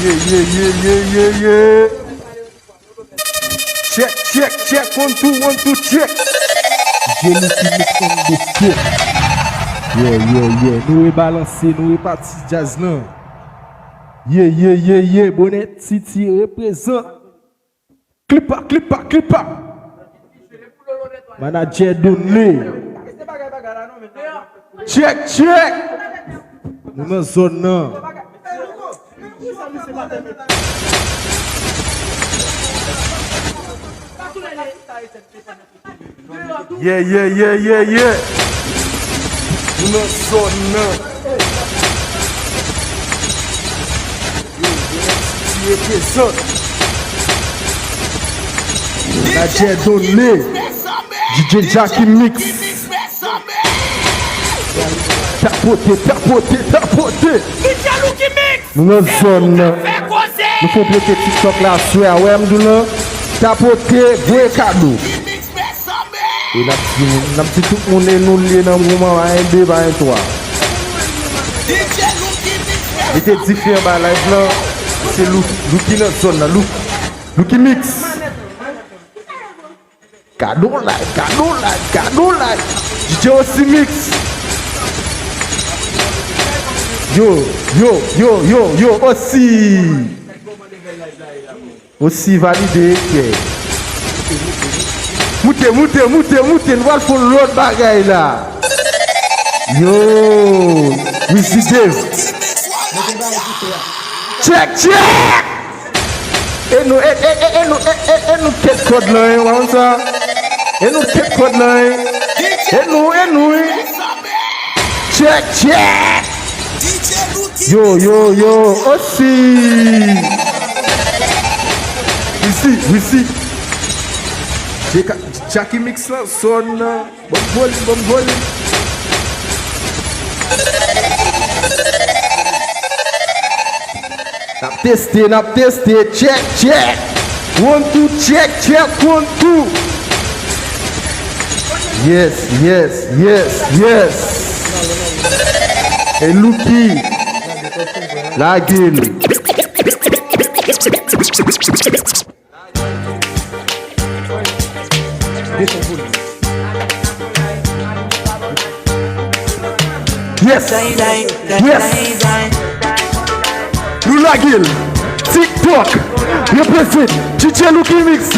Yeah. Check. 1, 2, check. J'ai le qui mix on the shit. Yeah. Nous est balancé, nous est parti jazz là. Yeah. Bonnet City représente. Clip up. Manager donné. Check. Nous dans zone là. Yeah. Nous dans zone là. Manager donné. DJ Jackie Mix. Tapoter. Nous dans zone. Nous faut bloquer TikTok là, soir. Ouais, m'doula. Tapoter, vrai cadeau. Et n'a petit tout le monde nous lié dans le moment 1, 2, 23. Il était différent dans la live là. C'est Lucky dans zone là. Lucky Mix. Cadeau live. DJ aussi mix. Yo, aussi validé. Moutez, nous allons faire l'autre bagaille là. Yo, Wizzy Dave. Check. Et nous, quel code là, on ça? Et nous, quel code là? Et nous. Check. Yo, aussi. Ici. Jackie Mix là, sonne. Bon vol. N'a testé. Check. 1, 2, check. 1, 2. Yes. Et Lucky. La gueule. Yes. Nous la gueule. TikTok. Represent. DJ Lucky Mix.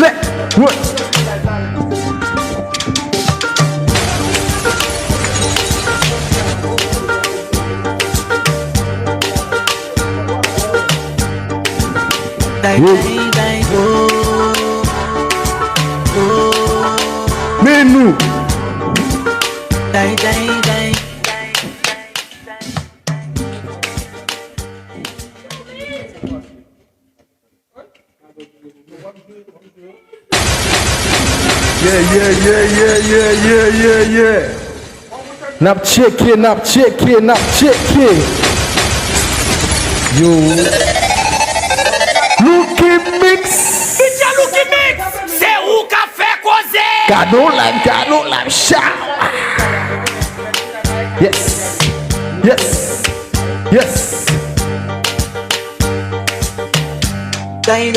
Mais nous. Yeah. Nap checké. Yo. Lucky Mix. C'est où qu'a fait causer? Cadeau live, shout. Yes. Die.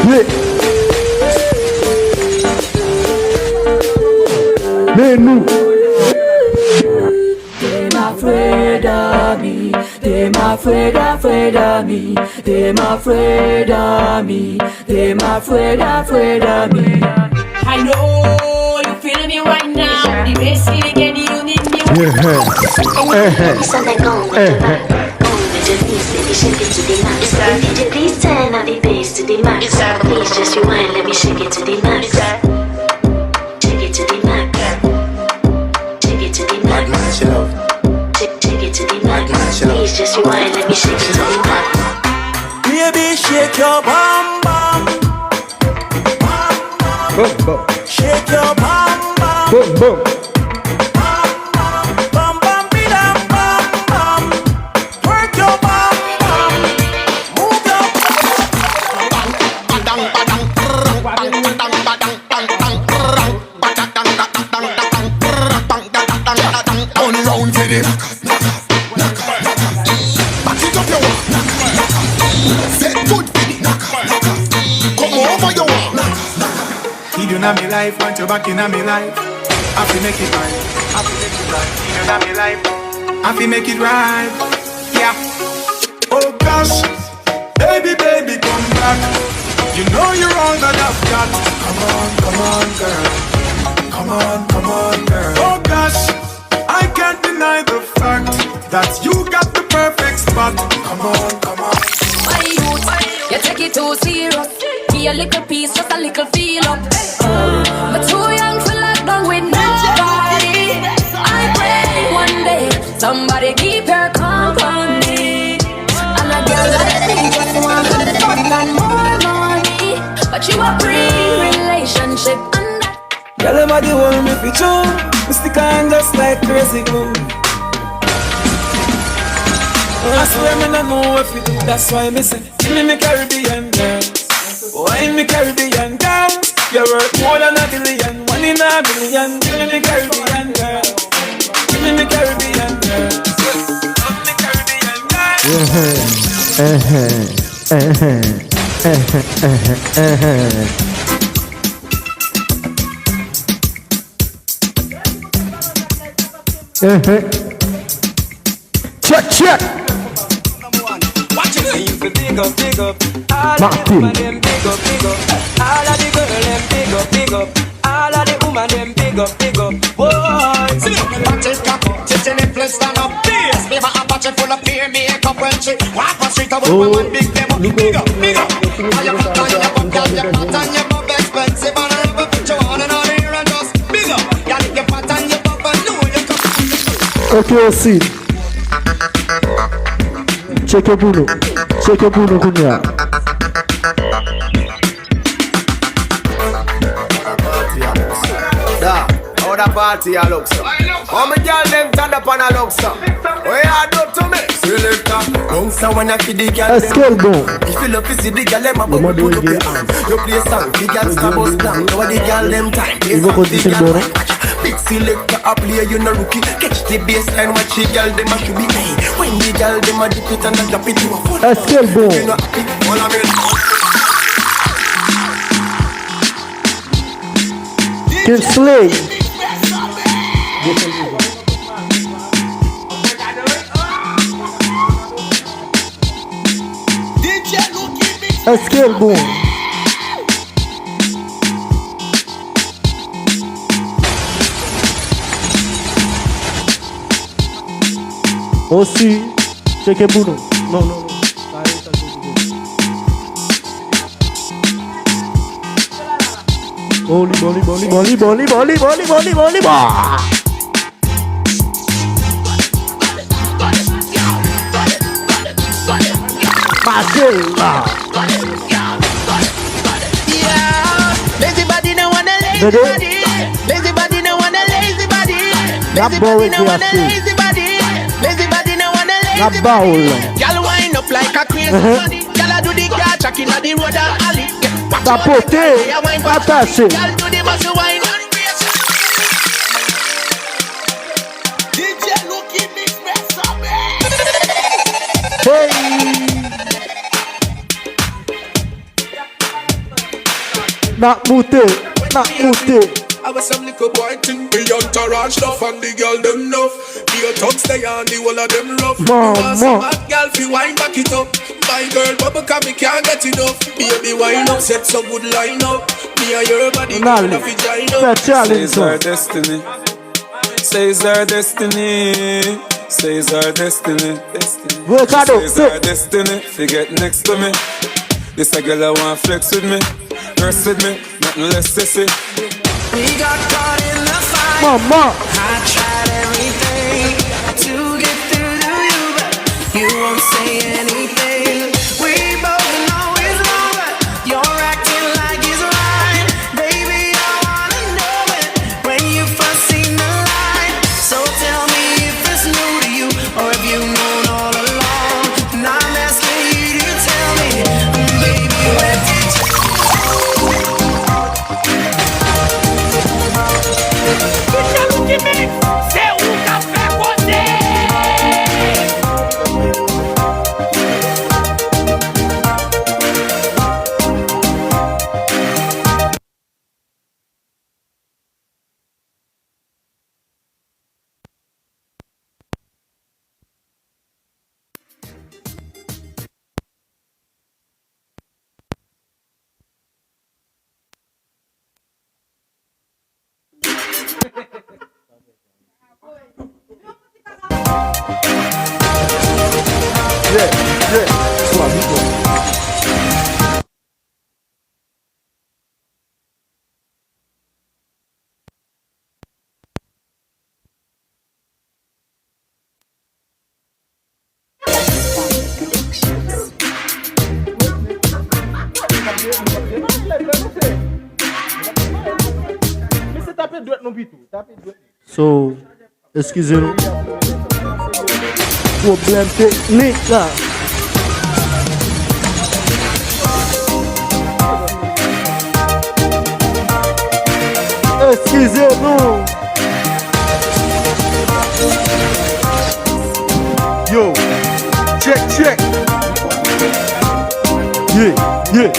Yeah. Mais nous. Them afraid of me. Them afraid of me. Them afraid of me. Them afraid of me. I know you feel me right now. The best feeling you need me. Baby, shake it to the max. DJ, please turn up the bass to the max. Please just rewind, let me shake it to the max. Shake it to the max. Shake it to the max. Shake it to the max. Please just rewind, let me shake it to the max. Baby, shake your bum bum. Boom. Shake your bum bum. Boom. Round for the back. inna me life, want you back inna me life. I fi make it right, I fi make it right. Inna me life, I fi make it right. Yeah. Oh gosh, baby, baby, come back. You know you're all that I've got. Come on, girl. Come on, girl. Oh gosh, I can't deny the fact that you got the perfect spot. Come on. My youth, you take it too serious. Be a little piece, just a little feel up. But too young to lock down with nobody. I pray one day somebody keep her company. And a girl like me just want to fuck and more money. But you a pre-relationship and that. Girl, I'm the one me fi true. Me stick on just like crazy glue. I swear me no know if you do. That's why me say, give me Caribbean girl. Why me Caribbean girl? You're worth more than a billion, one in a million. Give me Caribbean girl. Give me Caribbean girl. Love me Caribbean girl. Check. Watch it. Seems to dig up. All Martin. of the woman them dig up. All of the girl them dig up. All of the woman them dig up. Boy, see Watch it cock up, titty nipple stand up. Yes, me have a budget full of beer makeup when she walk on street. I would woman big them up, big up. Now you put on your bum, girl, you put on your bum expensive, and I never put you on and on here and just big up. Girl, you put on your bum and know you come. Okay, see. Check your Bruno kunya. Da, how the party a look so? How me girl them stand up and a look so? What you do to me? Selector, don't say when I feed the girl them. If you love to see the girl them, I'm gonna put up your hand. You play song, the girl start bust down. Now the girl them time. You go condition Bruno. Big selector a play, you no rookie. Catch the baseline, watch the girl them a should be hey. When the girl them a dip it and a drop it, you a full. Escape boom. You know happy, all of it. Kill Slay. Escape boom. Aussi, check it Bruno. No. Boli. Lazy body no wanna lazy body. Lazy body no wanna lazy body. Lazy body no wanna lazy body. Lazy body no wanna lazy body. Girl wind up like a crazy bunny. Girl a do the car track inna the road and alley. Tapote, attaché. Girl do the muscle wine and brace. DJ Lucky mix mess up. Hey. Not mute. I was some little boy thing. We entourage stuff and the girl them know. The thugs they and the whole of them rough. Some mad girl fi wine back it up. My girl bubble cause me can't get enough. Baby wine up, set some good line up. Me and your body gonna fi join up. Says our destiny. Says our destiny. Says our destiny. Says our destiny. Forget next to me. This a girl I want flex with me. Rest with me. Nothing less to say. We got caught in the fight. Mama. I tried everything to get through to you, but you won't say anything. We both know it's wrong, but you're acting like it's right. Baby, I wanna know it when you first seen the light. So tell me if it's new to you or if you've known all along. And I'm asking you to tell me, baby, where did you So, excusez-nous. Problème technique là. Excusez-nous. Yo, check. Yeah.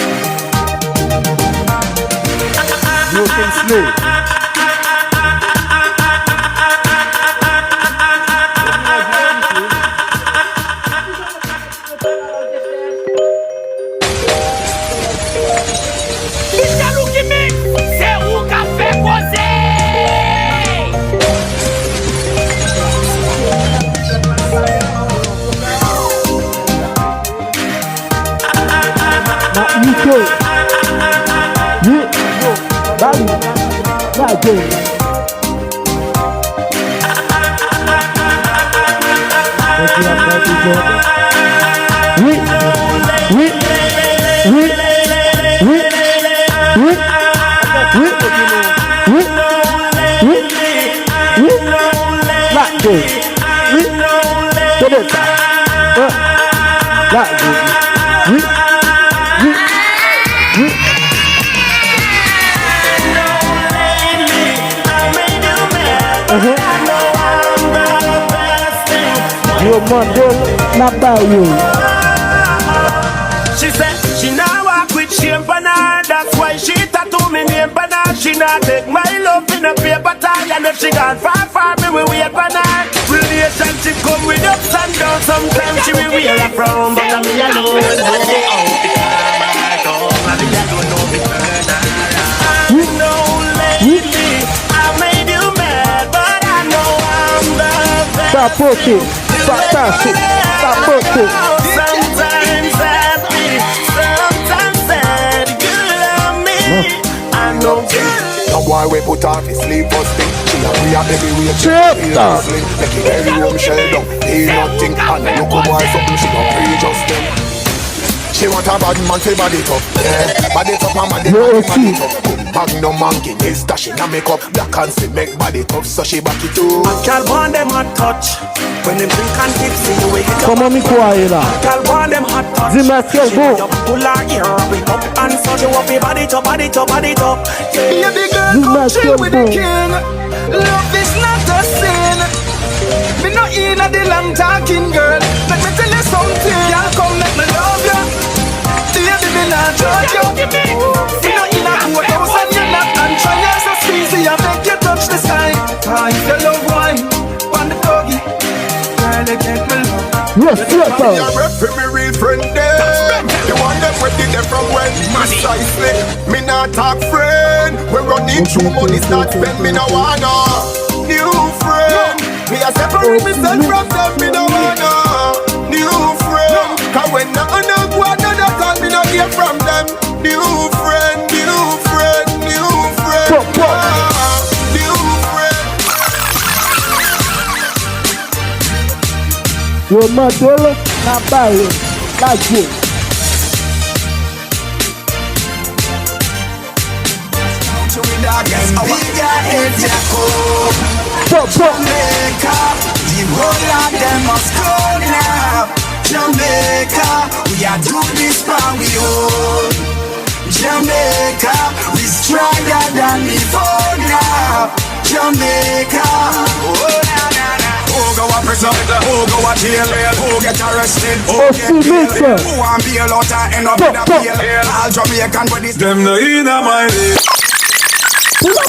Yo can slay. She said she now walk with shame for her. That's why she tattoo me name for her. She not take my love in a paper tie. And if she gone far, me we wait for her. Relationship come with ups and downs. Sometimes she will wear a frown, but I'm me alone. I made you mad, but I know I'm the best. Stop it. Sometimes happy, sometimes sad. You love me, I know you. The boy we put off his sleep for thing. She a free up every way. She feel slim. Make it every room shell down. Ain't nothing. And look a boy something she gon' free just them. She want a bad man to body top. Yeah, body top and body top. Magnum monkey is dashing and make up. Black and see make body tough. So she back it too. Girl want them hot touch. When them drink and tipsy, you wake up. Comment me quiet là? Girl want them hot touch. Dis-moi quel beau. Pull her ear up and so you up your body top. Yeah, big girl, come chill with the king. Love is not a sin. Me not in a the long talking girl. Let me tell you something. Y'all come make me love you. Baby, me not judge you. Me not in a courthouse and you're not and try as a squeezy and make you touch the sky. If you love wine, on the doggy, girl, you get me love. Yes, You're me real friend them. You want them where did them from when? Precisely. Me not talk friend. We running through money start spend. Me no wanna new friend. Me a separate myself from them. Me no wanna new friend. Cause when nothing go another time, me no hear from them. New friend. Yo modelo na baile, like Jamaica, the whole of them must go now. Jamaica, we are doing this from we own. Jamaica, we stronger than before now. Jamaica, oh na na na. Who go a prison? Who go a jail? Who get arrested? Who get killed? Who want bail out and end up in a jail? All Jamaican bodies. Them no in a my league. Pull up.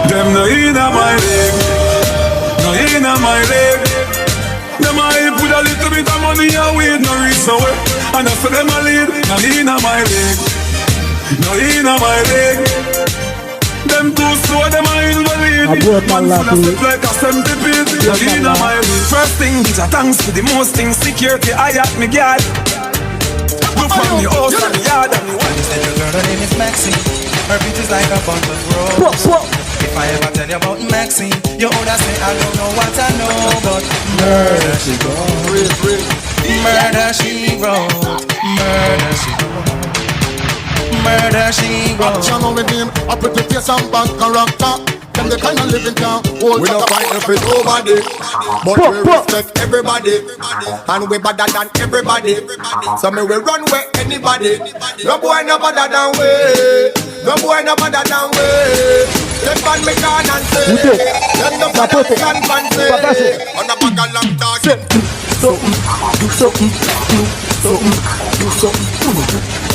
Them no in a my league. No in a my league. Them a put a little bit of money and weed no reach nowhere. And I for them a lead. No in a my league. No in a my league. Them too slow, them are invalid. Man full of step like a centipede. You in my way. First thing, is a thanks to the most things. Security, I at me guard. Look from the house and the yard and the one. Said your girl, her name is Maxine. Her beat is like a bunch of roses. If I ever tell you about Maxine, you would say I don't know what I know, but murder she wrote, murder she wrote, murder she wrote, murder she wrote. Channel with him, I put the face and bad character. Them the kind of living town. We don't fight if it's nobody, but we respect everybody, and we better than everybody. So me we run with anybody. No boy no better than we. No boy no better than we. Them man me can and say. Them no better than fancy. On a bag of long talk. Something, do something, do something, do something,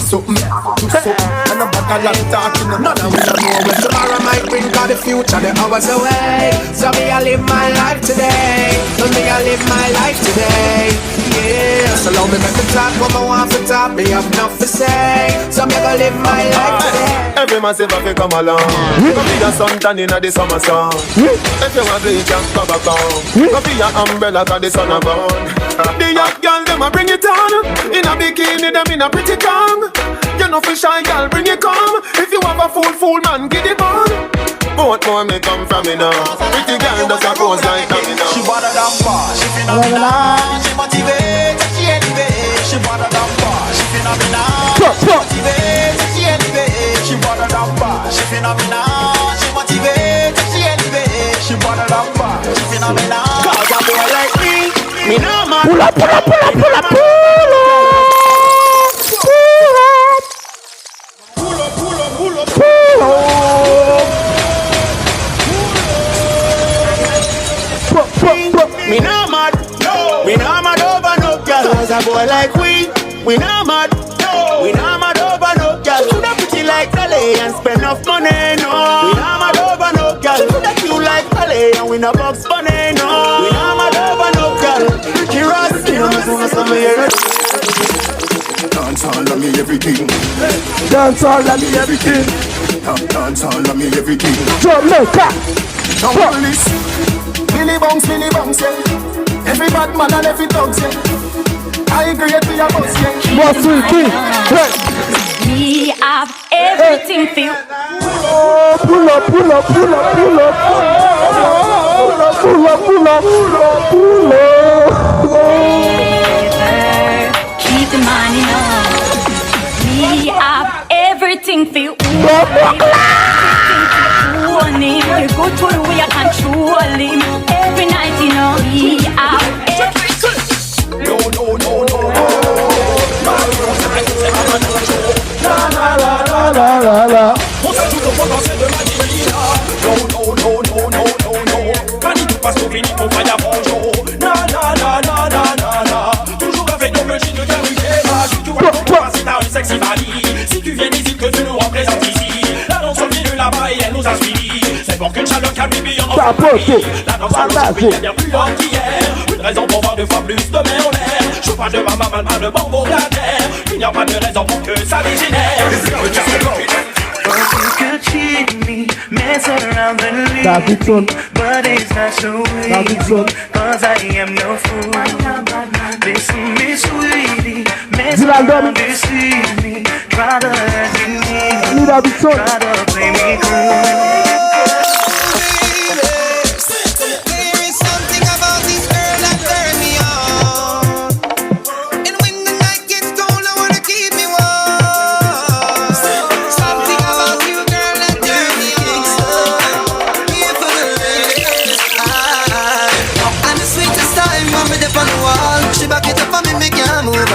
something, do something. And a bag of long talking. None of we don't know when tomorrow might bring. Cause the future the hours away. So me I live my life today. So me I live my life today. Yeah. So long me make the talk what I want to talk. Me have enough to say. So me gonna live my life today. Every man say fi come along. Come be a suntan inna the summer sun. If you want to you can come back home. Come be a umbrella 'cause the sun a burn. The young girl them a bring it on. In a bikini them in a pretty tongue. You know fi shy girl bring it come. If you have a fool man get it on. Both more me come from me now. Pretty girl does a pose like me now. She better than boss. She phenomenal. She motivate. She elevate. She better than boss. She phenomenal. She motivate. She elevate. She better than boss. She phenomenal. She motivate. She elevate. She better than boss. She phenomenal. Cause a boy like me no man. Pull up, pull up, pull up, pull up, pull up. Pull up, pull up, pull up, pull up. Me no mad, no. We no mad over no girl. Cause a boy like we no mad, no. We no mad over no girl. Coulda pretty like Dolly and spend enough money, no. We no mad over no girl. Coulda cute like Dolly and we no box money, no. We no mad over no girl. Ricky Ross, you know me so much here. Dance all of me everything. Dance all of me everything. Dance all of me everything. Jamaica. Police. Billy Bounce, yeah. Every bad man and every dog, yeah. I agree with your boss, yeah. What's sweet tea? We have everything for you. Oh, pull up, pull up, pull up, pull up. Pull up, pull up, pull up, pull up. Keep the money on. We have everything for you. You go to the way I control him. Every night, you know, we have everything. No. La. Pas du tout pas sauvé ni pour pas bonjour. Na. Toujours avec ton petit de carrière. Tu vois pourquoi si t'as une sexy valise. Si tu viens ici que tu nous représentes ici. La danse au milieu là-bas et elle nous a suivis. C'est pour qu'une chaleur caribéenne en pays. La danse à l'autre est bien plus haute qu'hier. Une raison pour voir deux fois plus de mains en l'air. Je parle de ma maman, pas de bambou de la terre. Il n'y a pas de raison pour que ça dégénère. You could cheat me, mess around and leave, but it's not so easy, cause I am no fool. Listen, me sweetie, mess around, deceive me, try to hurt me, try to play me cool.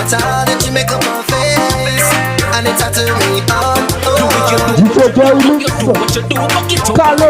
Then she make up my face and it tattoo me on. Do what you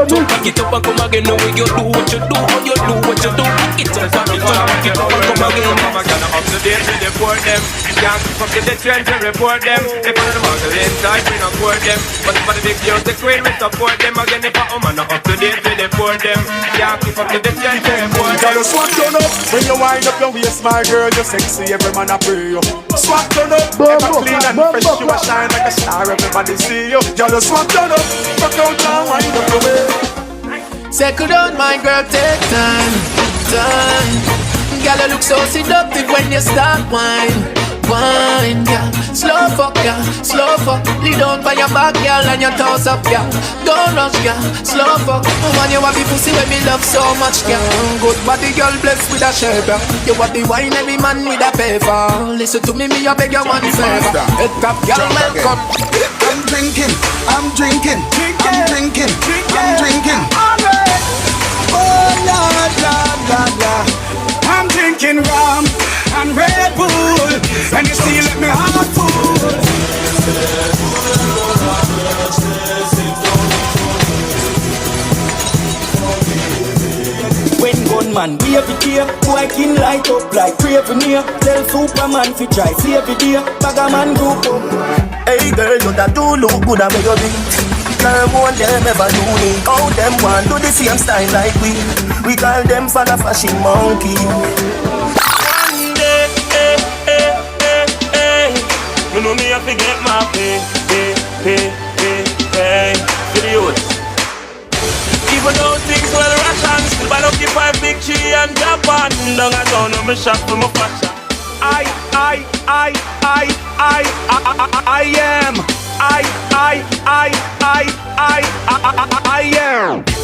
do, back it up and come again. No way you do what you do, how you do what you do. Back it up and come again. Up to date to report them. Can't keep up to the trend to report them. If one of the muggle inside, we not court them. But for the big girls, the queen, we support them. Again, if a woman not up to date to report them. Can't keep up to the trend to report them. Gotta swat turn up when you wind up your waist, my girl, you're sexy. Every man a pray you. Swat turn up Ever clean and fresh, you a shine like a star. Everybody see you. You just walk down up, rock out and wind up your way. Settle down, my girl, take time. Girl, you look so seductive when you start wine. Wine, girl, slow fuck, lay down by your back, girl, and your toes up, girl. Don't rush, girl, slow fuck. Man, you want me pussy when me love so much, girl. Good body, girl, blessed with a shaper. You want the wine, every man with a paper. Listen to me, I beg you one favor. Head top, girl, welcome. I'm drinking. Oh, Lord, Lord, Lord, Lord. I'm drinking rum and Red Bull, and you still let me heart full. When gunman be every day, boy can light up like Craveneer. Tell Superman fi try save the day, Bagaman group up. Hey girl, you that do look good and make you beat. Girl, won't them ever do me. How them want do the same style like we. We call them for the fashion monkey. One day, you know me, I forget my pay. For the youth. Even though things well ration, still I occupy big tree and Japan. Long I don't know me shop for my fashion. I am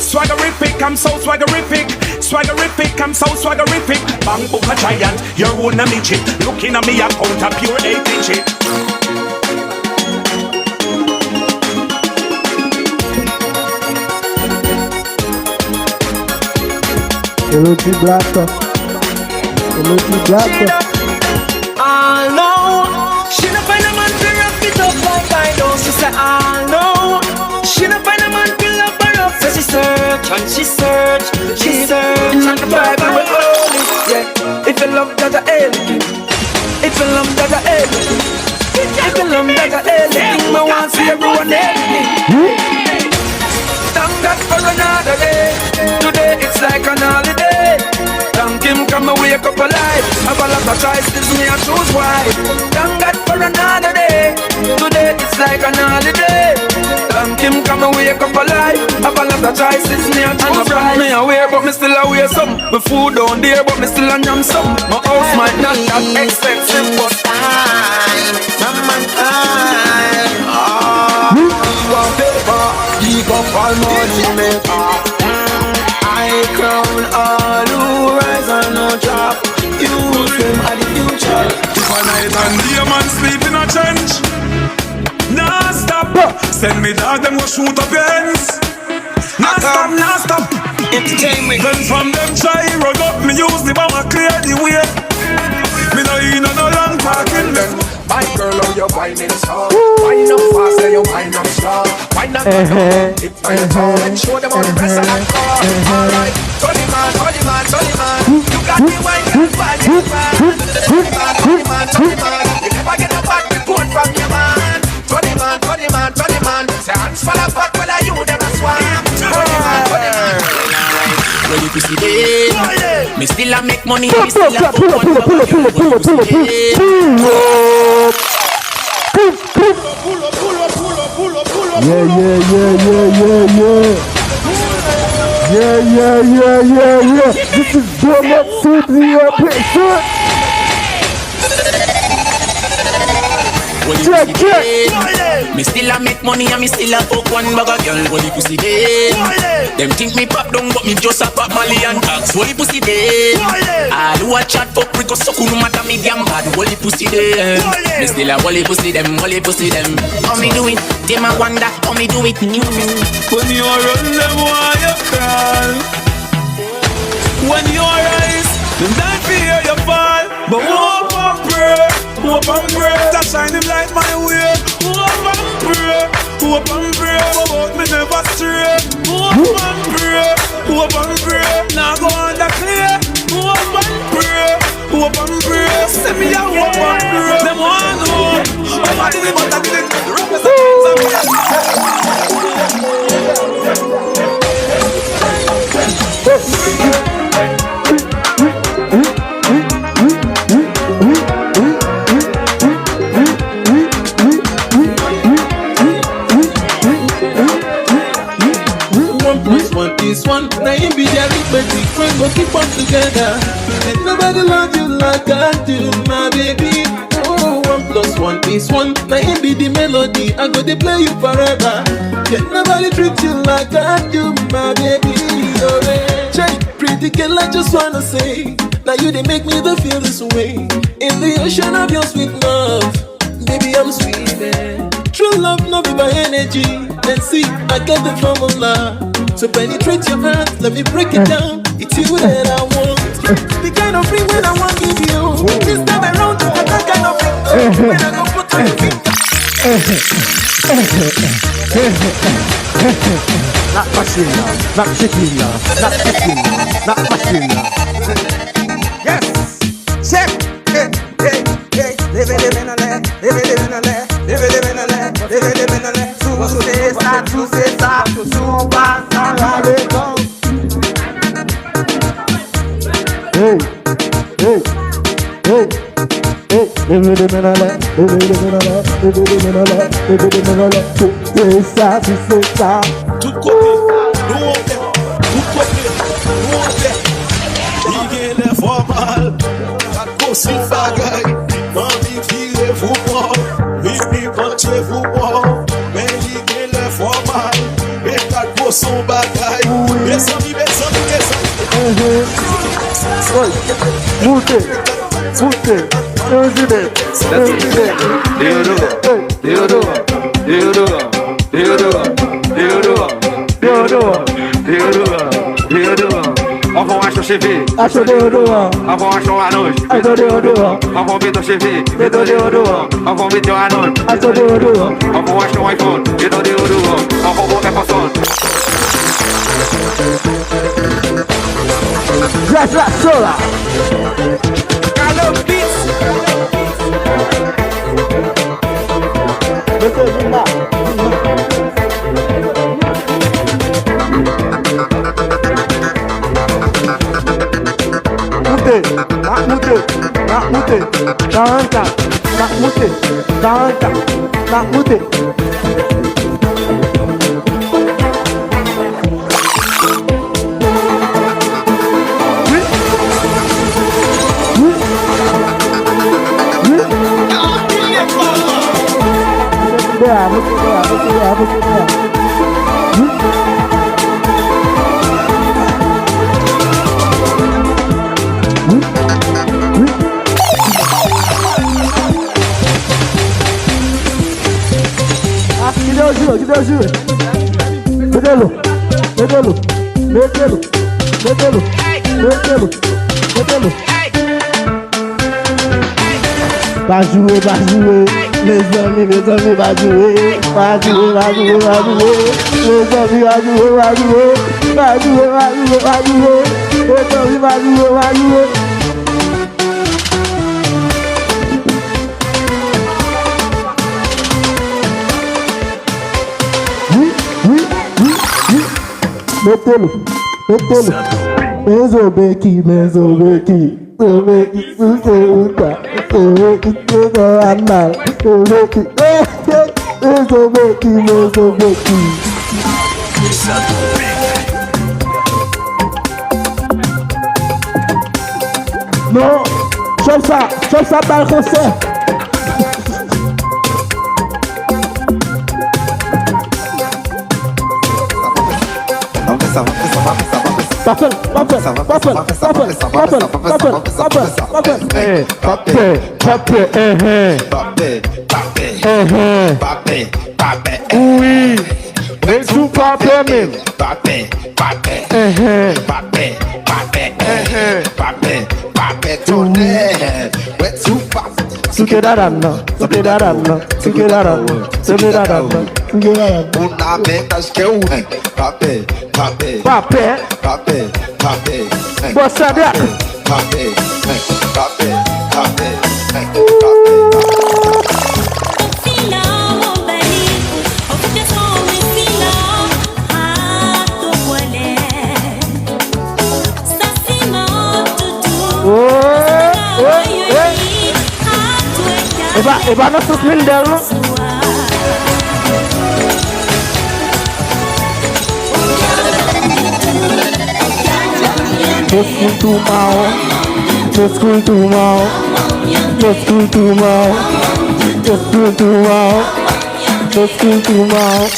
swaggerific, I'm so swaggerific, I'm so swaggerific. Bang book a giant, you're one of me chip. Looking at me account a pure 80 chip. Hello, T-Blaster. I know she don't find a man to rock it up like I do. She say I know she don't find a man to love her up. So she search and she search and the Bible will hold it. Yeah, if you love that anything, if you love that anything, if you love that anything, I want to see everyone anything. Thank God for another day. Today it's like an holiday. Thank Him come and wake up alive. Have a lot of choices, me I choose why. Thank God for another day. Today it's like an holiday. Thank Him come and wake up alive. Have a lot of choices, me I choose why. Me aware but me still aware some. My food down there but me still a yam some. My house might not that expensive but time. Dig up all money maker. I crown all who rise and no drop. Use them at the future. If a night and day a man sleep in a trench, nah stop. Send me dog them go shoot up your ends. Nah stop. Entertainment. Then from them try run up, me use the bomb and clear the way. Me no in no long parking then. My girl, how you whining slow? Wind up fast and you wind up slow. Wind up it by your toe and show them all the rest of that car. Alright, Tony man, you got me whining fast, Tony man. You never get a bad report from your man. Tony man. Say hands fall apart, whether you never swam. Tony man. Well, if you see it, me still a make money, me still a pull Yeah. This is Dormant City picture. Me still a make money and me still a fuck one bag of girl. Holy pussy dead. Them think me pop down but me just a pop Molly and tax. Holy pussy dead. All who a chat fuck because so cool no matter me damn bad. Holy pussy dead. Me still a holy pussy them. How me do it? Them a wonder how me do it. When you run them why you crawl. When you rise, them don't fear you fall. But hope and pray, that shine him light my way. Hope and pray, about me never stray. Hope and pray, now go on the clear. Hope and pray, send me a hope and pray. Them one hope, I did it, but I did it. The together. And nobody love you like I do, my baby. Oh, 1 + 1 = 1. Now it be the melody, I go to play you forever. Can nobody treat you like I do, my baby. Oh, yeah. Pretty girl, I just wanna say, now you they make me the feel this way. In the ocean of your sweet love, baby I'm swimming. True love, no be by energy. And see, I got the formula. So penetrate your heart, let me break it down. It's you that I want. The kind of thing when I want to give you. This time around, I got kind of thing. When I go put on your finger. Not machine, not chicken, not chicken, not machine. Yes, check. Hey, live it in a land, live it in a land, live it in a land, live it in a land. Tu sais ça, super salade. Hey, hey, hey, hey, live it in a land, live it in a land, live it in a land, live it in a land. Tu sais ça. Tout côté, nous on fait, tout côté, nous on fait. Il y a les formales, à cause il fagaille. Mami tirez-vous moi, mimi pentez-vous moi. Mais il y a les formales, et ta cause son bagaille. Mes amis, mes amis, mes amis. Moutez, Avon achou chevê, achou deodorant. Avon achou anônimo, achou deodorant. Avon betou chevê, betou deodorant. Avon betou anônimo, achou deodorant. Avon achou iPhone, betou deodorant. Avon botou passando. Já sola. Alô, Beats. Que Deus jure. Metelo. Vai jouer. Mes amis, vai jouer. Vai jouer. Mes amis, vai jouer. Metelo. Mezobeki. Suceita. Anal. Mezobeki. Non, chauffe ça par le concert. Papel. Oui, mais sous papel même. Bossa Eba no suspend dela. Just cool tomorrow. Just cool tomorrow. Just cool tomorrow. Just cool tomorrow. Just cool tomorrow.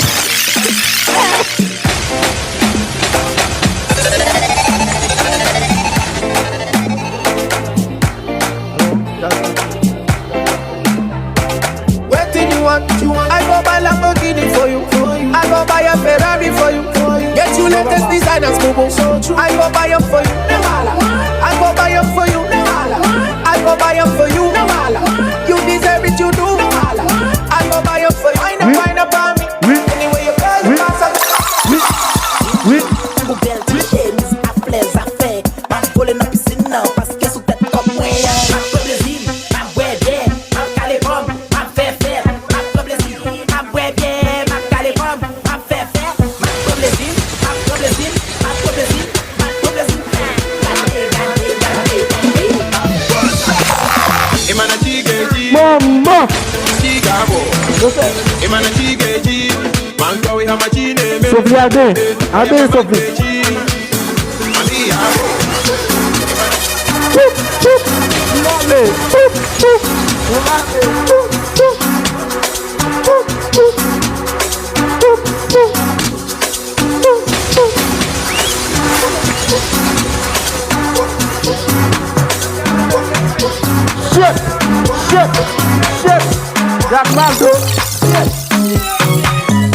I go buy Lamborghini for you. I go buy a Ferrari for you. Get you latest designers, boo. I go buy them for you. I go buy them for you. I go buy them for you. You deserve it, you do. I go buy them for you. I know find up on me. Anyway you go, you pass up. Belle chemise, à plaise, à fait. Ma volée n'a plus si non, parce que sous tête comme moi. Ma plaisir, ma ouais bien, ma calé pomme, ma fait faire. Ma plaisir, ma ouais bien, ma calé pomme, ma fait faire. Ma plaisir, ma plaisir, ma plaisir, ma plaisir. Imana chigeji, Mama, chigabo. Imana chigeji, mango we hamachine. Sophie Ade, Sophie. Shit. Jack Marco.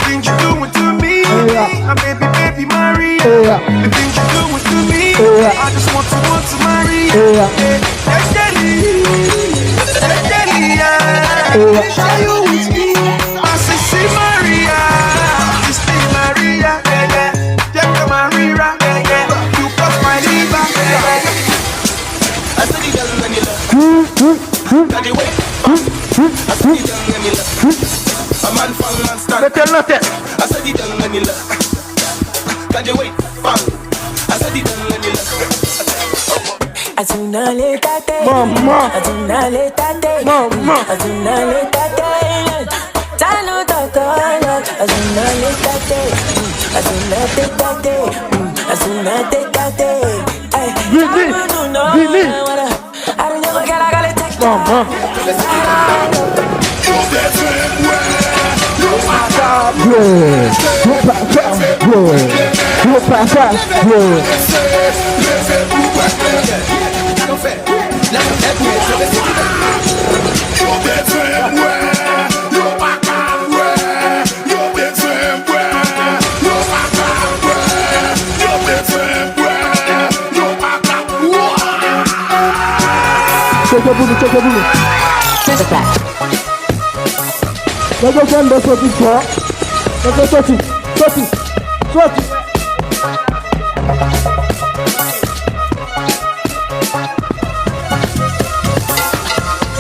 Things you doing to me, my baby Maria. The things you doing to me, I just want to marry. That's Delhi, share you with me. I say, see Maria, you stay Maria, yeah, Maria, you got my liver, I said the girl when you love, got the way, I said the girl when you love, a man fall and stand. I said the girl when you love, got the way, I said the girl when you love. Azuna le tate, Mama, azuna le tate, azuna le tate, tano tatala, azuna le tate, azuna te tate, azuna te tate. Vini. I don't know what I gotta take. Mama. Check your booty. Check it back. Let's go find the sortie, toi. Let's go sortie.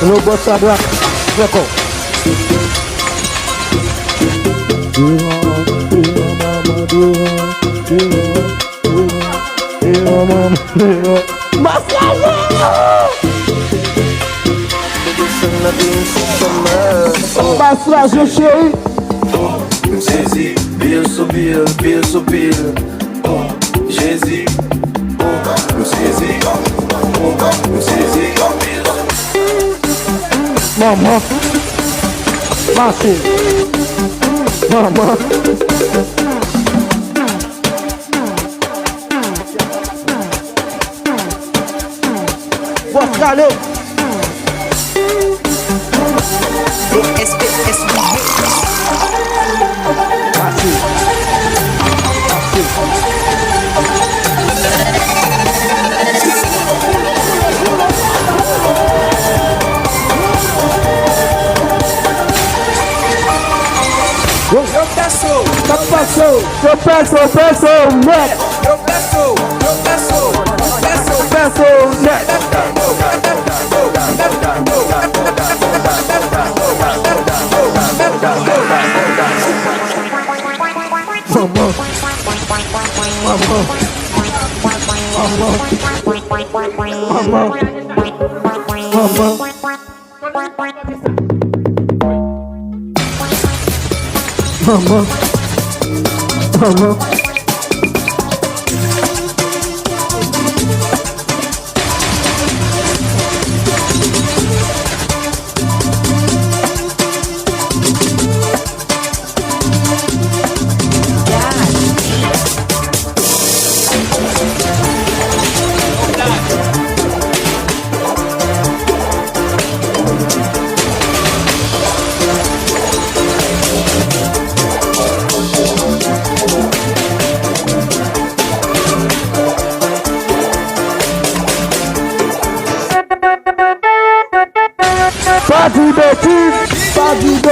Le boss à droite. D'accord. Massage chéri. Jésus, pile sur pile. Jésus, Maman. Marché. Maman. Allez. Yo peso, net. Yo peso, net. Mama.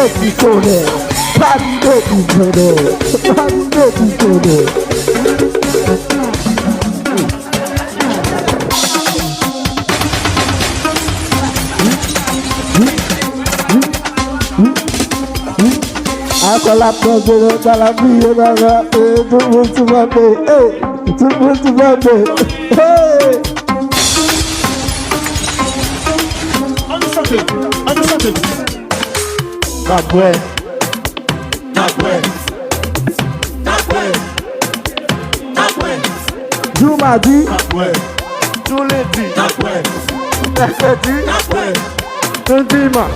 dirty code. Bad dirty code. Bad dirty code. Aquela pedra da la vie tout le monde se va bien, tout le monde se va bien. Understand. Not well. Tu m'as dit, tu l'as dit, mercredi, tu dis maman.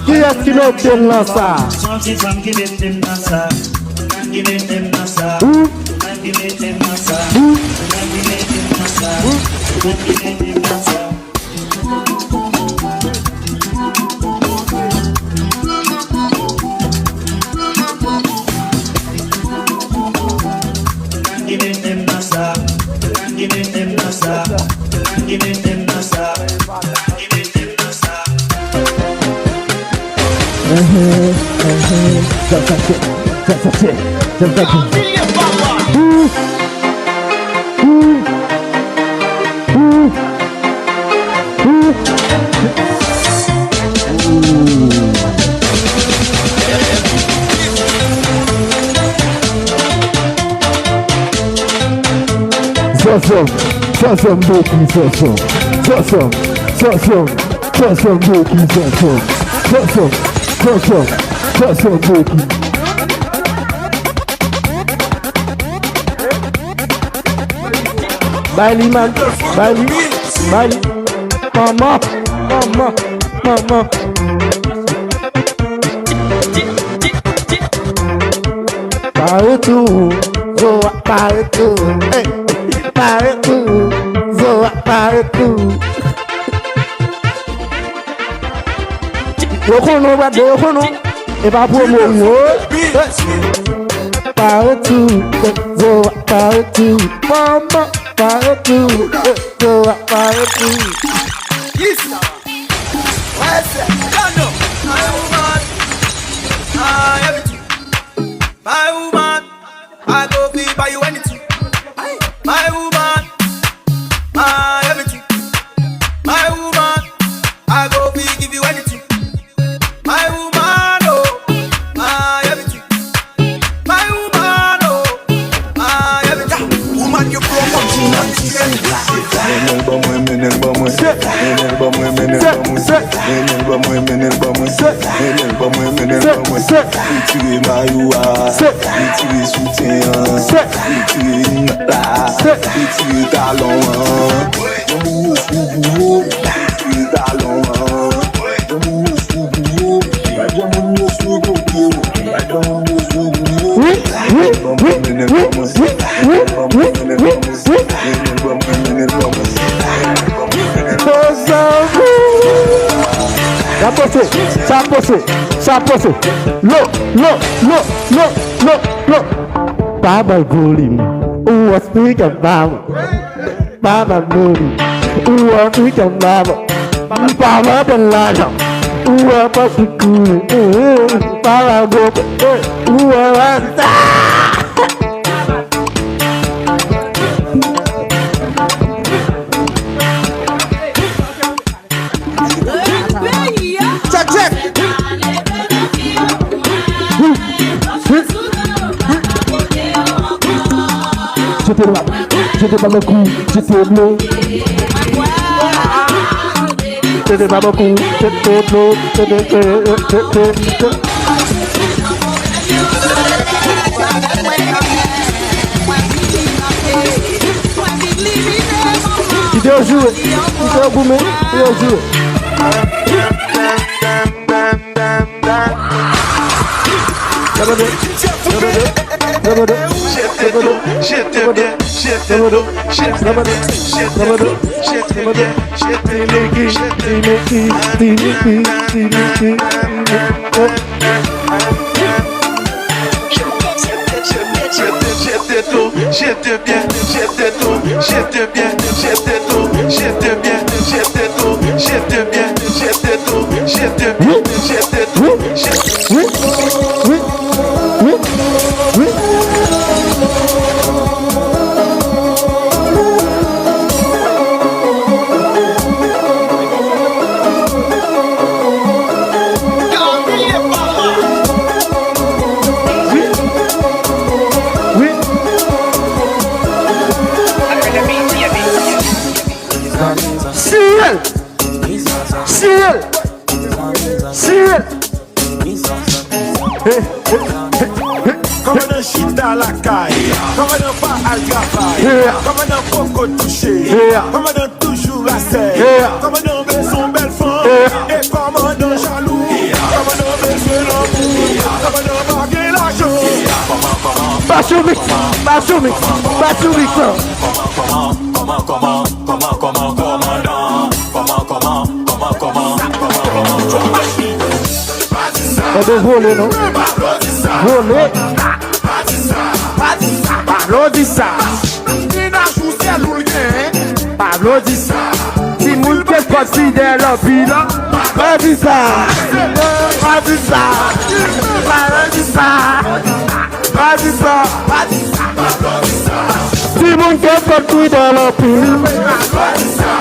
Qui est-ce qui l'obtient là ça? Some baking some baking. Bailey man, Bailey, mama. Partout, go partout, hey, partout, go partout. Yokono ba de yokono, e ba pour mo. Partout, go partout, mama. Partout, go partout. Yes, what's that? My woman, everything. My woman, I go be buy you anything. My woman, everything. My woman, I go be give you anything. My woman, oh, everything. My woman, oh, everything. Woman, you broke up to nothing. Saposo. Look. Baba Golim. Who was speaking Baba? Baba Golim. Who was speaking Baba? Baba Ben Laden. Who was speaking Baba Golim? Who was j'étais pas beaucoup, j'étais bleu. J'étais pas beaucoup, j'étais bleu. Idée au jouer, idée au boomer, idée au jouer. J'étais bien, j'étais tout, j'étais bien, j'étais tout, j'étais bien, j'étais tout, j'étais bien, j'étais tout, j'étais bien, j'étais tout, oui, oui, oui, oui. Comme un shit dans la caille, comme un pas à travail, comme un coco touché, comme un toujours à serre, comme un besoin belle femme, et comme un jaloux, comme un besoin l'amour, comme un baguette l'argent. Voler, non? Voler. Pablo dit ça. Pablo dit ça. Si moun ke parti de l'opila, pas dit ça. Pas dit ça. Pas dit ça. Pas dit ça. Si moun ke parti de l'opila, pas dit ça.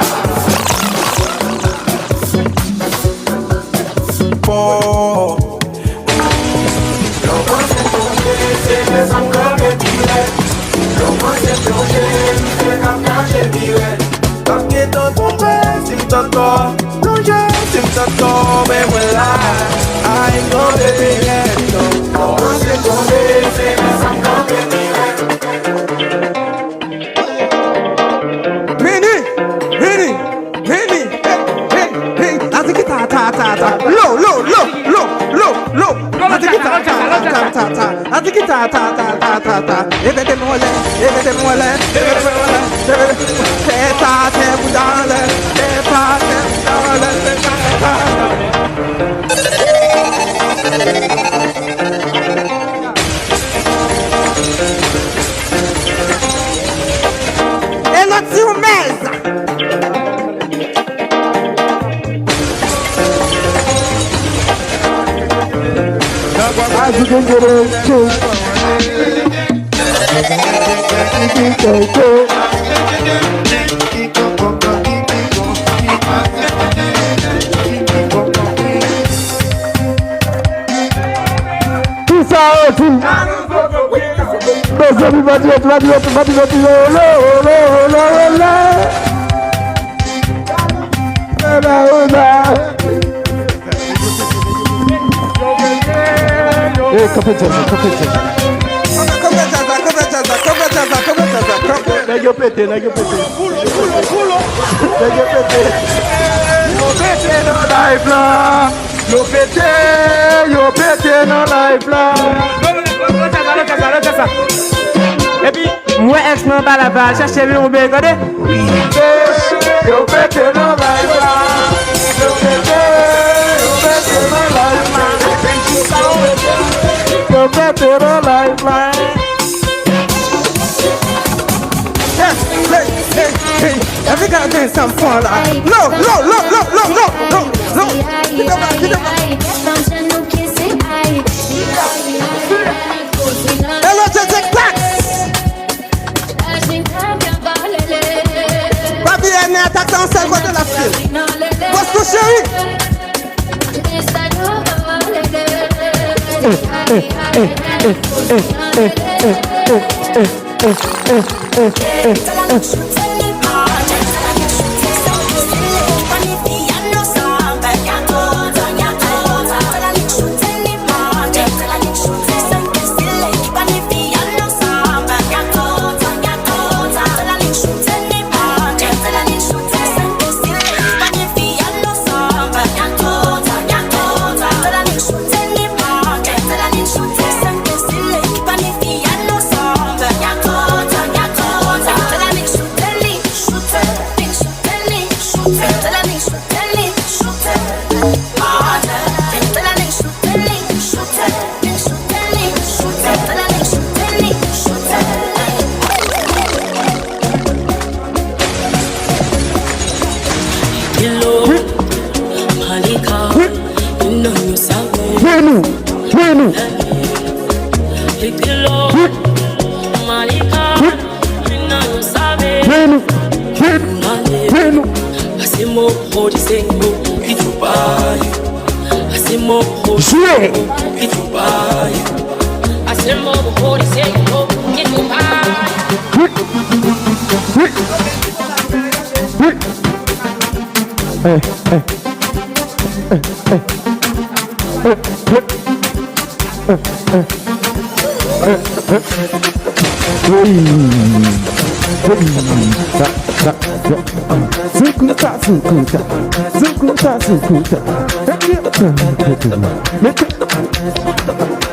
Et puis, moi, ex-man par la balle, cherchez le mon regardez. Yo pété dans la yo pété dans la yo pété dans la Hey, have you got to some fun? No. Hello, Jessica Tax. Babi, elle n'est attaquée en seul de la file. Bosco chéri.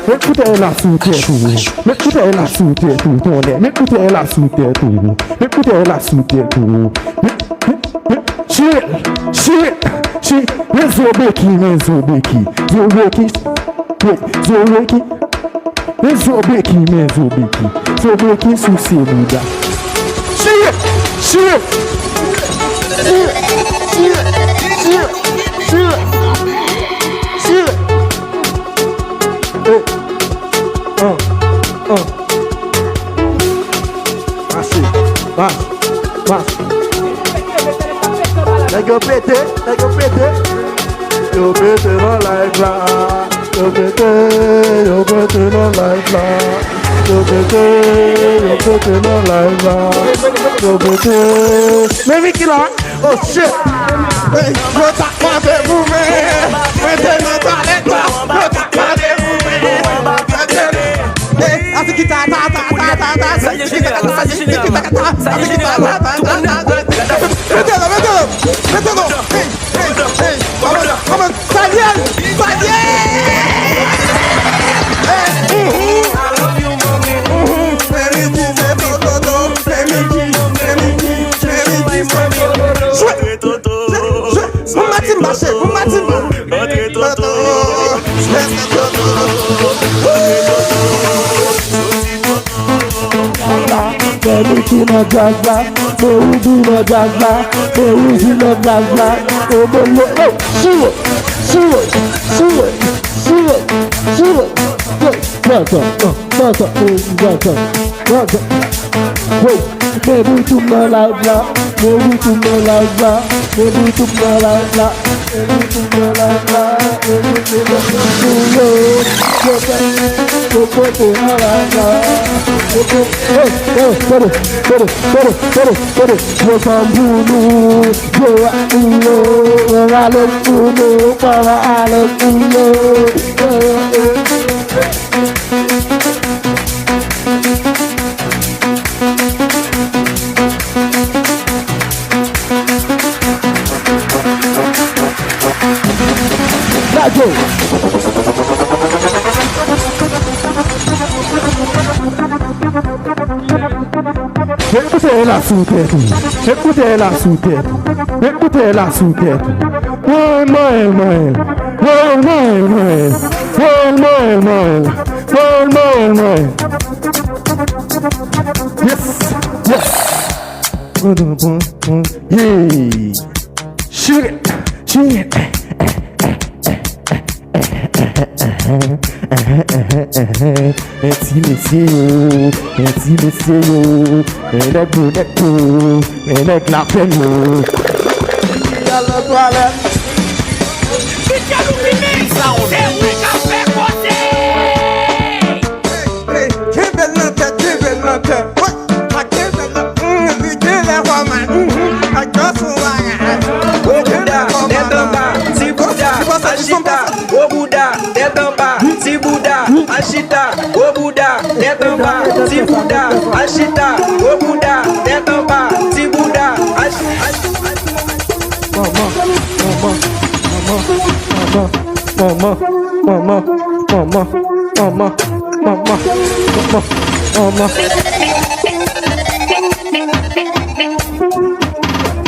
Écoutez-la sous tes tours. Écoutez-la sous tes tours. Écoutez-la sous tes tours. Écoutez-la sous tes tours. She, Zobeki. Zobeki sous ses boudas. Yo pété dans la life là. Yo pété dans la life là. Yo pété. Mais Mickey là, oh shit. Hey, yo t'as pas de mouvement. Mettez le talent là. Yo t'as pas de mouvement. Hey, así que ta. Mételo. Hey. Vamos. Saliel. Baby, no jazz, baby, no jazz, baby, no jazz, baby, tu me like that, baby, tu me like that, baby, tu me like that, baby, tu me like that, baby, tu me like Écoutez-la sous tête, écoutez-la sous tête, écoutez-la sous tête. Yes. Shit. Intimissez-vous, et la peine. Y'a la toilette. Give it la tête. oh Bouddha, tête en bas, si Bouddha, Ashita, oh Bouddha, tête en bas, si Bouddha, Ashita, oh Bouddha, tête en bas, si Bouddha,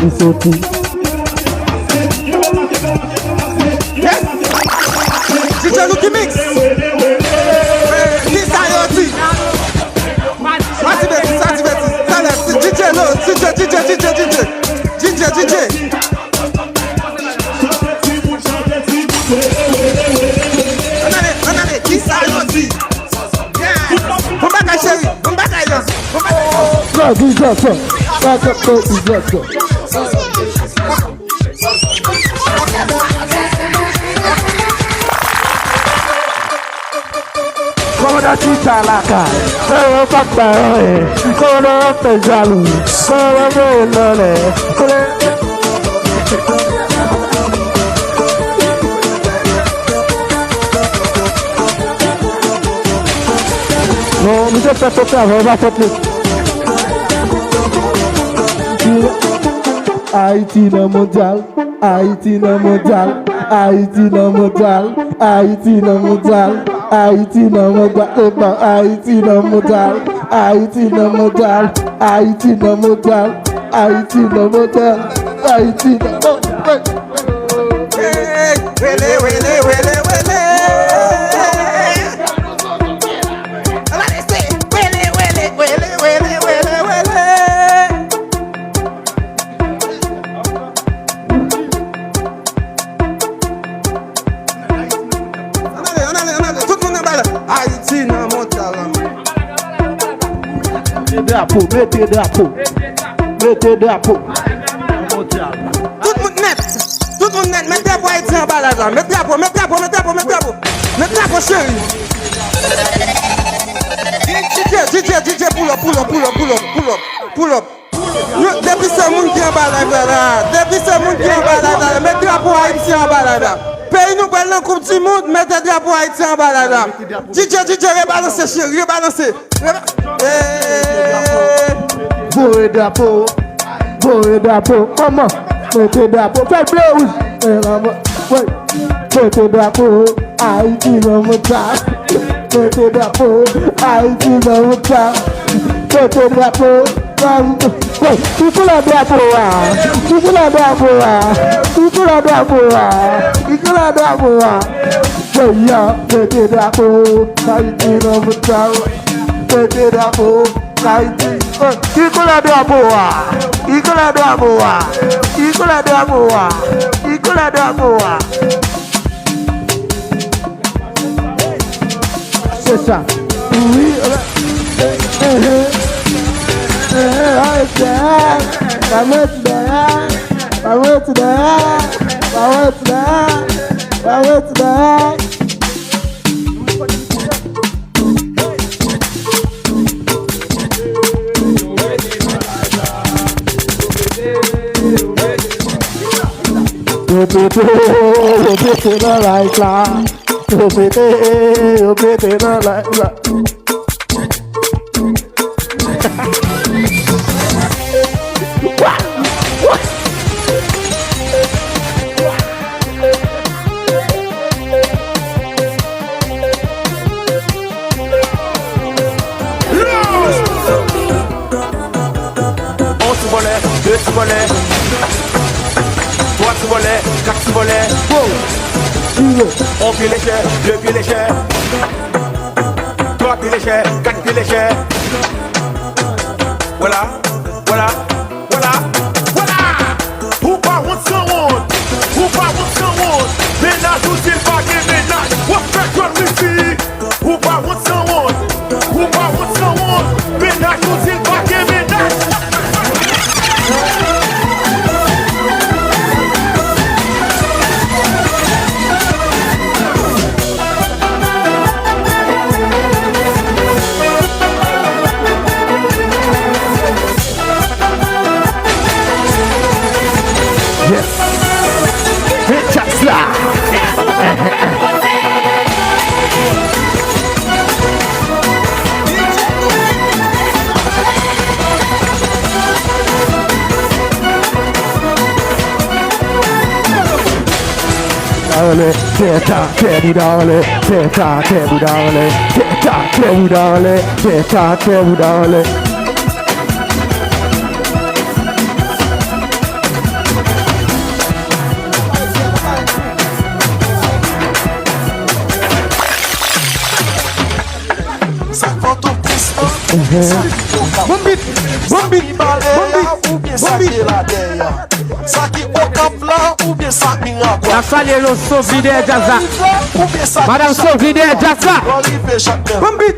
It's okay. DJ Lucky Mix. This IoT. Activate. DJ no, DJ. Anale, this IoT. Come back, Sherry. Come back, Ayos. Go, DJ. Back up, go, DJ. Como da chicha la cara, como papá, como no te jalo, como no le. Non, nous sommes pas sautés avant, on va sauter. Haïti no mondial, Haïti no mondial, Haïti no mondial, Haïti no mondial, Haïti no mondial, Haïti no mondial, Haïti no mondial, Haïti no mondial, Haïti no mondial, Haïti no mondial. Mettez drapeau. Tout le monde net, mettez drapeau Haïti en bas là, mettez drapeau chéri. DJ, pull up. Depuis ce monde qui est en bas là, mettez drapeau Haïti en bas là. Pays nous prennent la coupe du monde, mettez drapeau Haïti en bas là. DJ, rebalancez chéri, rebalancez. Boé drapeau, maman, mettez drapeau, faites blues. Mettez drapeau, Haïti no mondial. Mettez drapeau, Haïti no mondial. Mettez drapeau, il faut la drapeau, mettez drapeau, Haïti no mondial. Mettez drapeau, Haïti. Ikola drapeau. C'est ça. Oui. Pété dans la là. Pété dans la là. On pied léger, deux pieds légers, trois pieds légers, quatre pieds légers. Voilà. Who pas want someone? Ménage ou s'il pas que ménage? What fait qu'on lui dit? Who pas want someone? Ménage ou s'il pas que ménage? Yes. It's just that. darling, teta, teddy darling, teta, teddy darling, teta, teddy darling, teta, teddy darling. Bombit, Saki okapla ou bien sak mi akwa. La salle lo Sovide Jaza. Madame Sovide Jaza. Bombit.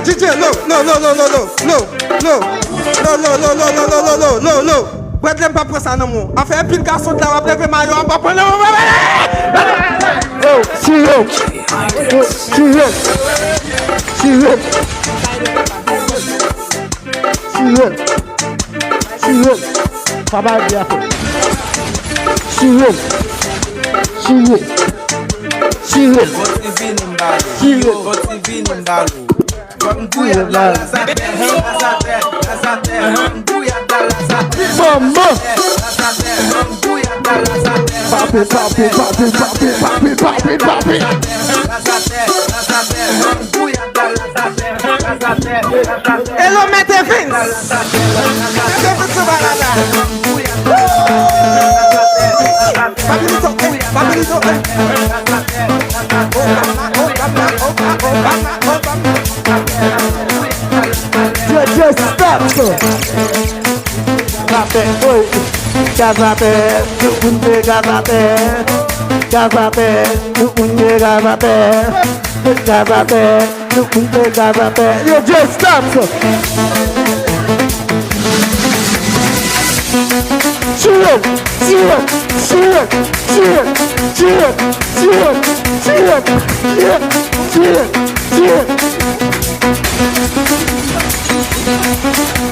DJ, no. Wè dem pa presa nan moun. A fè pil garçon de la wap leve mayo an pa prene moun. Papa bien fait. Hello, Mete Vince. Just stop, sir. Gazate, you just stop, sir. Cheer.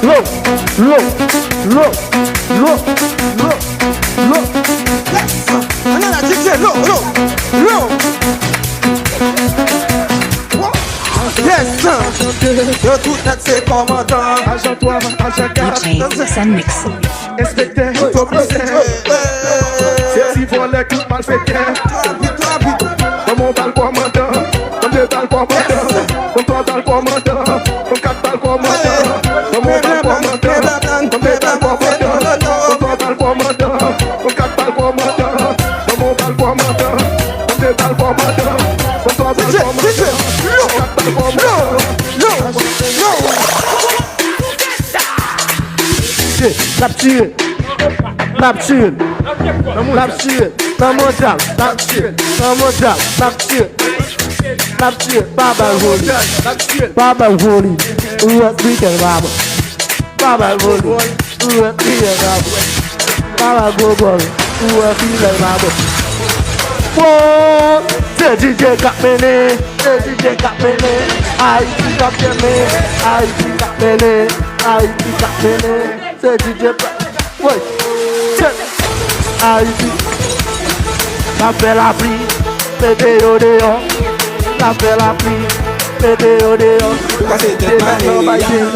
Look. Another DJ, look. Yes, sir. Yo tout net c'est commandant. Agent 3, agent 4. DJ Mix. Inspecteur, c'est si volé tout mal fait. Comme on parle commandant, comme deux parle commandant, comme trois parle commandant, comme quatre parle commandant, comme on parle commandant, comme deux parle commandant, comme trois parle commandant, comme quatre parle commandant, comme on parle commandant, comme deux parle commandant, comme trois parle commandant, comme quatre parle commandant. Lapture, Baba Holy, we are speaking Baba. Baba Holy, we are speaking Baba. Baba Gogo, we are feeling Baba. Whoa, the DJ got me, I got me, the DJ, wait, la fait la pluie, bébé au dehors. La fait la pluie, bébé au dehors.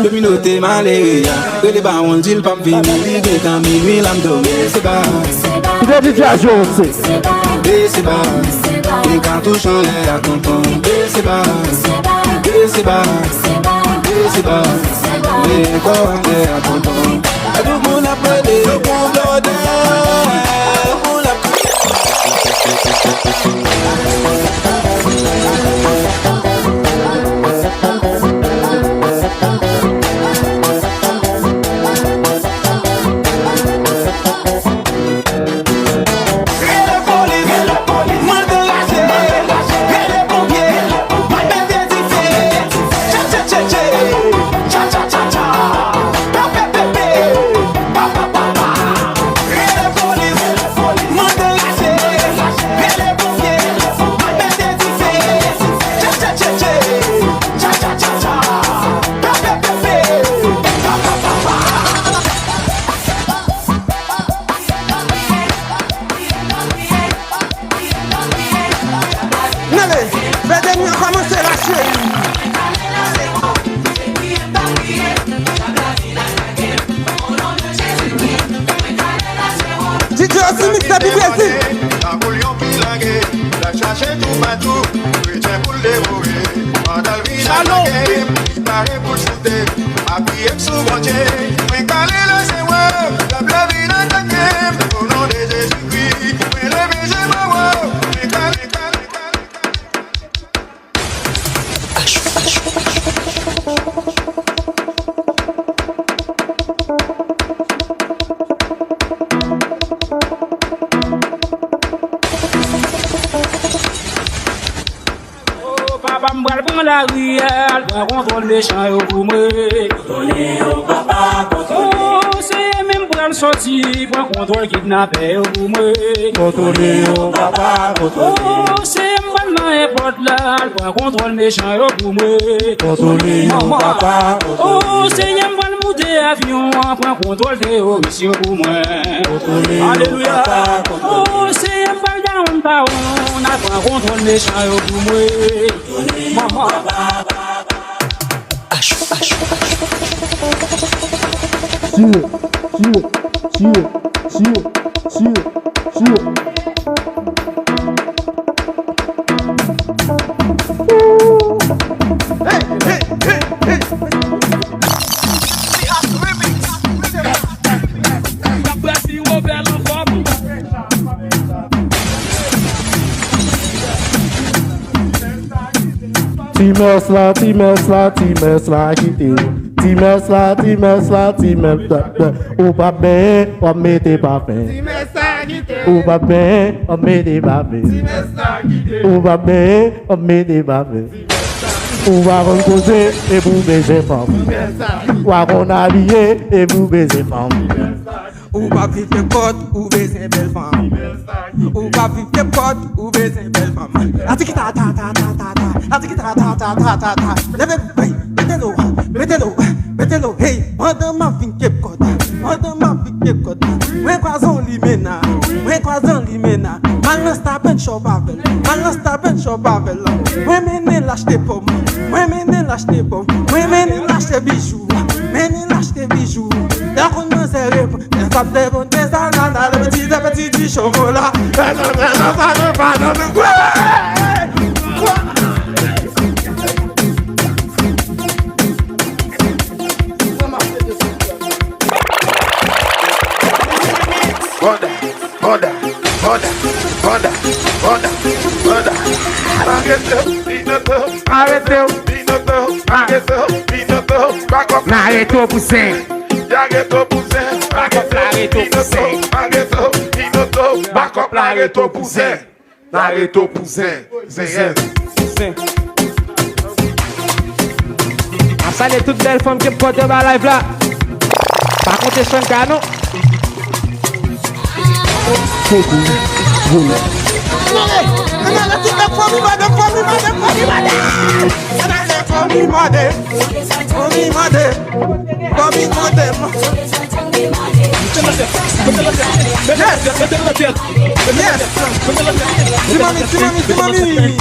Dominote malé, que les bas on dit le pape vini, les quand minuit l'amdo, c'est pas. C'est DJ Jones. C'est pas. Et quand tout change à tonton, c'est pas. Mais quand on est à tonton, à tout le monde appelle le bon blodé. tout partout, chrétien pour les mourir. Pendant le village, il paraît pour shooter. Appuyez souvent Dieu, mais calé le Seigneur, la vie dans ta game, au nom de Jésus-Christ, mais le baiser ma voix, mais calé. Papa m'bral prend la rielle, pour contrôle méchant au goumé. Contrôler au papa, contrôler. Oh, c'est même bral sorti, pour contrôle kidnappé au goumé. Contrôler au papa, contrôler. Oh, c'est m'bral dans les portes là, pour contrôle méchant au goumé. Contrôler au papa, contrôler. Oh, c'est m'bral monter avion, pour contrôle terroriste au goumé. Contrôler alléluia. Oh, c'est m'bral dans un baron, pour contrôle méchant au goumé. Mama. Timers la quitté. Timers la, ou pas bien, on mettez pas fin. Ou pas bien, on mettez pas fin. Ou pas bien, on mettez pas fin. Ou va reposer et vous baiser femme. Ou va qu'on habiller et vous baiser femme. Ou pas vivre tes potes, ou baiser belle femme. Ou pas vivre tes potes, ou baiser belle femme. Atiki ta ta ta ta ta ta. Atiki ta ta ta ta ta ta. Mettez-le, hey. Madame ma fin Cape Cod. Moi croisons l'imena. Malin sta ben shop avec. Moi mène lâche tes pommes. Moi mène lâche tes bijoux. Là qu'on me serre, comme des bons des ananas, des petits du chocolat. Arrêtez pour ça. Salut toutes belles femmes qui portent ma live là. Par contre, c'est un canon.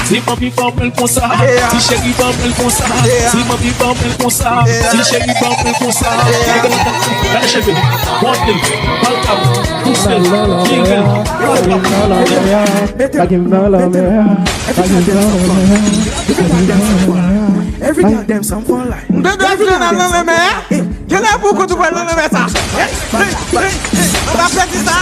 Si papi parle comme ça, si chéri parle comme ça, si papi parle comme ça, si chéri parle comme ça. La cheveux, monte, balcam, pousse, every goddamn song for life. Quel est beaucoup de voir le mettre? On va faire ça.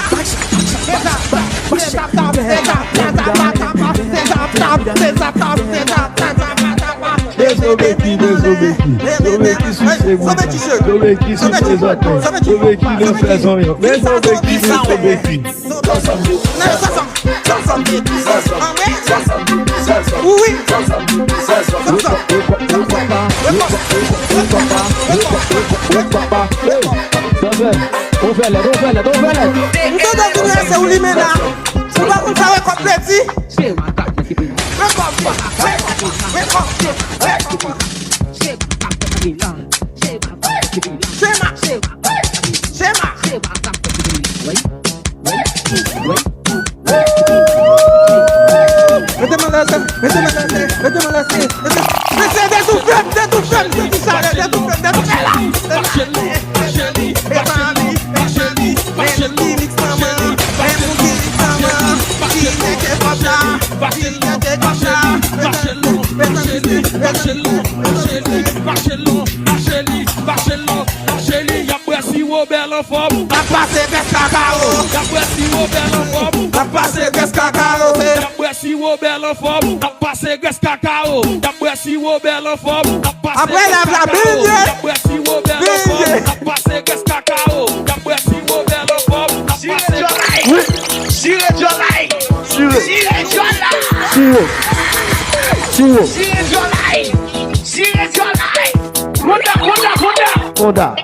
Back Y'a pressé au bel en forme. La passe qu'est-ce cacao. Y'a pressé au bel en forme. La passe qu'est-ce cacao. Y'a pressé au bel en forme. Y'a passé qu'est-ce cacao. Y'a pressé au bel en forme. Après la bille. Y'a pressé au bel en forme. Y'a passé qu'est-ce cacao. Y'a pressé au bel en forme. Sire Jolai. Honda.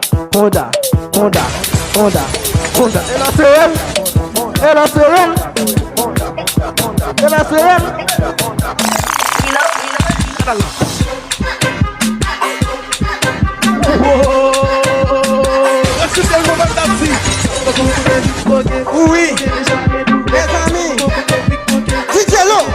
Oui, les amis. DJ Low.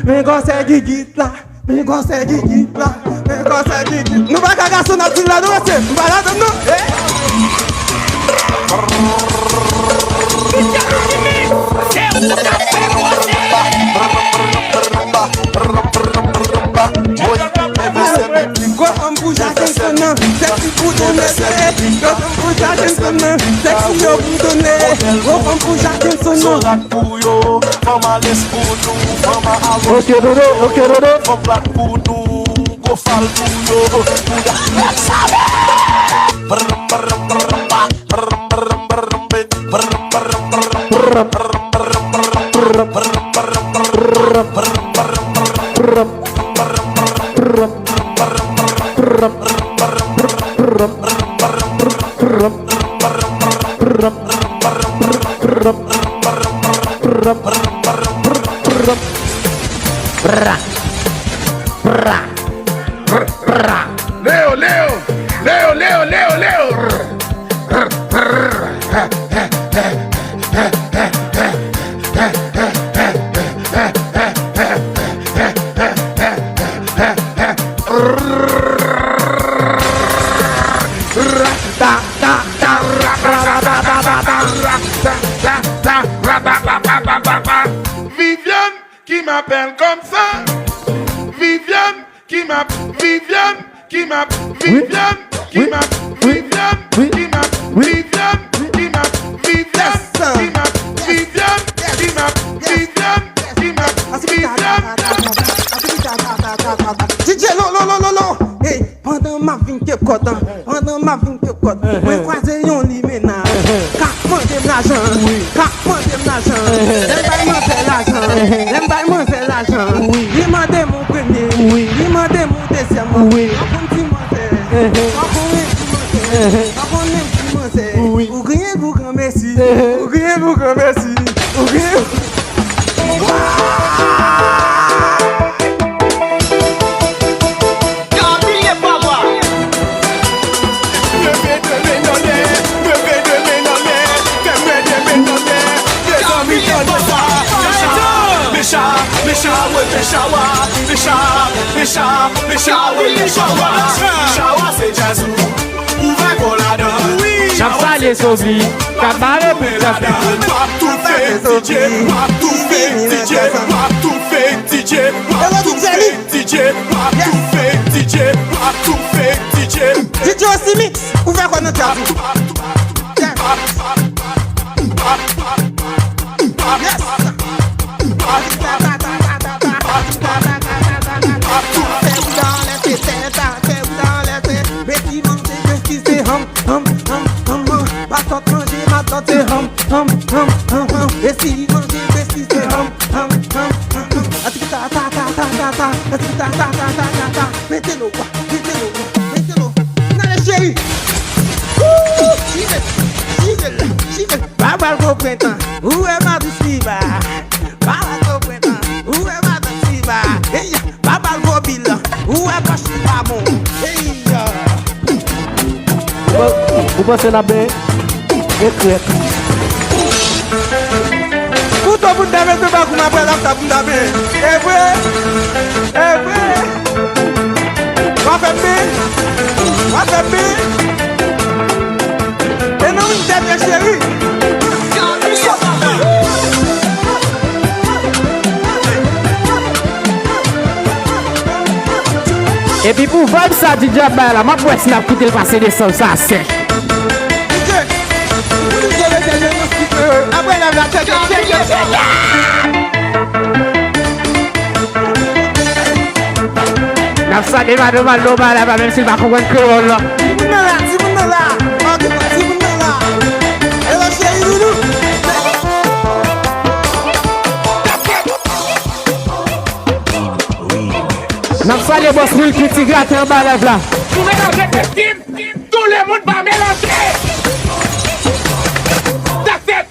Me consegue guitar. Não vai cagar só na fila, não vai ser. Vai lá, não. Gostam puxar atenção, não. Sexy puto, né? Gostam puxar atenção, não. Sexy eu puto, né? Gostam puxar atenção, não. Eu quero. Viviane qui m'appelle comme ça. Viviane qui m'appelle. Viviane qui m'appelle. Viviane qui m'appelle. Viviane qui m'appelle. Viviane qui m'appelle. Viviane qui m'appelle. Viviane qui m'appelle. Viviane qui m'appelle. DJ Lo. Hey, pendant ma vie que content, pendant ma vie que content. Moi croiser yon li ménage. Car manger l'argent, car manger l'argent. L'aime pas moi faire l'argent. Il m'a demandé mon premier, il m'a demandé mon deuxième. Ou rien vous grand merci. Ou rien vous grand merci. Ou rien. Chapalé Sobi, Kabale Putafi. Tout fait DJ. DJ aussi mix, ouvert qu'on entend. Jazzy. Yes. Et si manger bestie c'est mettez-le quoi, mettez-le. Allez chérie. J'y vais. Baba le printemps. Où est ma douce-fiba? Baba le printemps. Où est ma douce-fiba? Hey, Baba le bill. Où est ma chiba mon? Hey. Vous pensez la baie? Écrit. Tout au bout de la main, tu vas comme après la table de la main. Eh vrai. Va faire bien. Et non, une dernière chérie. Et puis pour voir ça, DJ Bala, ma poisse n'a coûté le passé de ça c'est. Après la tête, la ça démarre de mal là-bas, même s'il va comprendre que là. Si vous là. Et la chérie loulou. N'a pas les boss Will qui gratte en bas là. Vous mélangez tes teams, tout le monde va mélanger. That's it.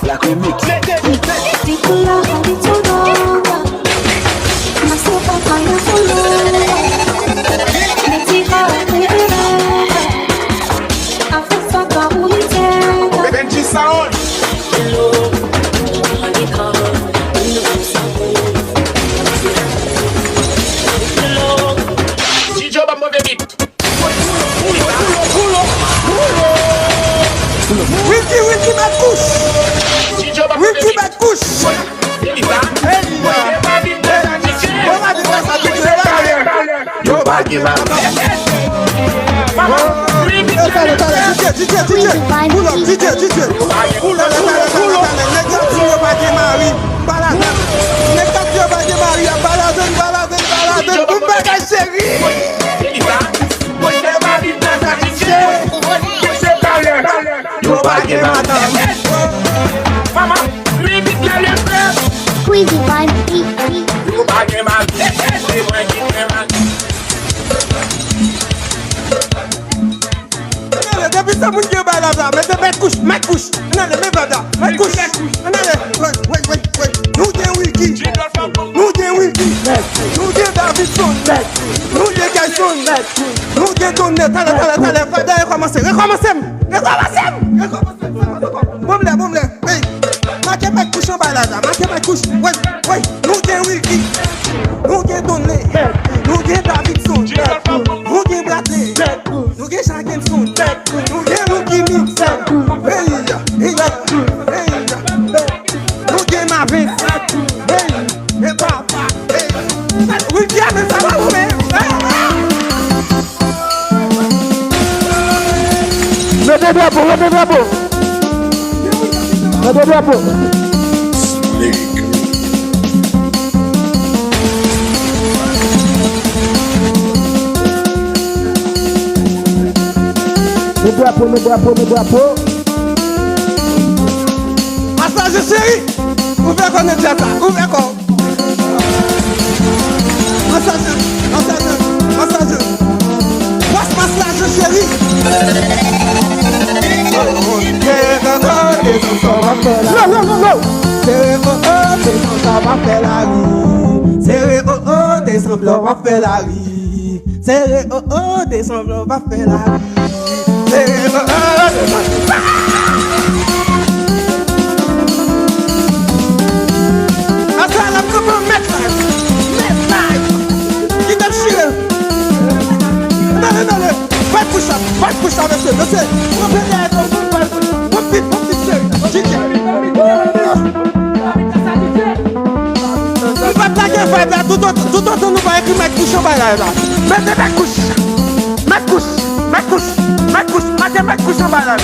La comique. Benji Sound. DJ va mauvais beat. Wiki ma couche. Wiki ma couche. Squeezy vibe. Depuis ça, mon Dieu, mettez couche. Allez, mets couche. Allez, nous des Wiki. Nous des Davidson. Nous des Gaison. Nous des Donnet. Allez, recommencez. Bon, hey. Marquez ma couche en balade. Ouais. Nous des Wiki. Nous des Donnet. Nous des Davidson. Nous des Bradley. Nous des Shagenson. Nous des Rookie Mix. Hey. Nous des Marvin. Hey. Papa. Hey. Wiki, mais ça va vous mettre. Mettez drapeau. Le drapeau. Massage chérie. Ouvert qu'on est déjà là. Ouvert qu'on. Massage. Massage chérie. Descendre, on va faire la vie. Serré, descendre, on va faire la vie. Serré, attends, la coupe, mettre qui t'a chiré. Non, va te coucher avec eux, monsieur. On peut aller mon petit chéri. On va plaquer un vibe là, tout autant nous va écrire ma couche en bas là. Mettez ma couche. mettre couche en bas là.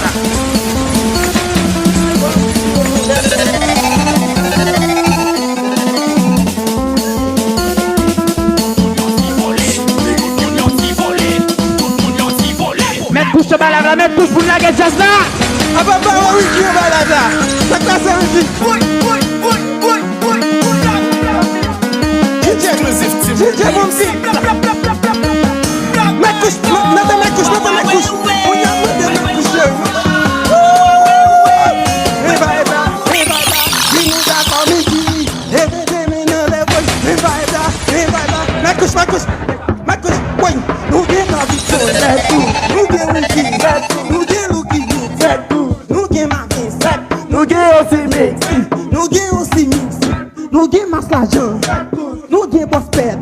Mettre couche en bas là, mettre couche pour la gueule jazz là. Ah bah oui, qui est malade là. Ça classe un petit. DJ mon petit. Mettre couche, mettre couche. On y a mettre couche. Nous gen mas la jan, nous gen boss pet,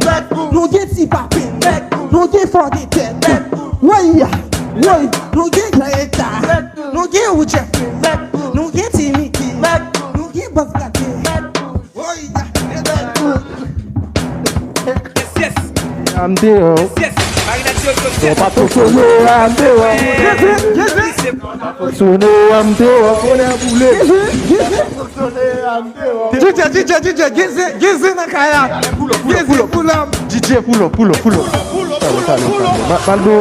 nous gen si papin, nous gen fort de tête. Ouais, nous gen Greta, nous gen Uja, nous gen Timiki, nous gen boss gâté. Yes. I'm there. Yes. Yo pas trop sonné, I'm there. Sonné, I'm there. On est boulé. DJ, Gizzy na kaya. Gizzy, pull up. DJ, pull up. Baldo.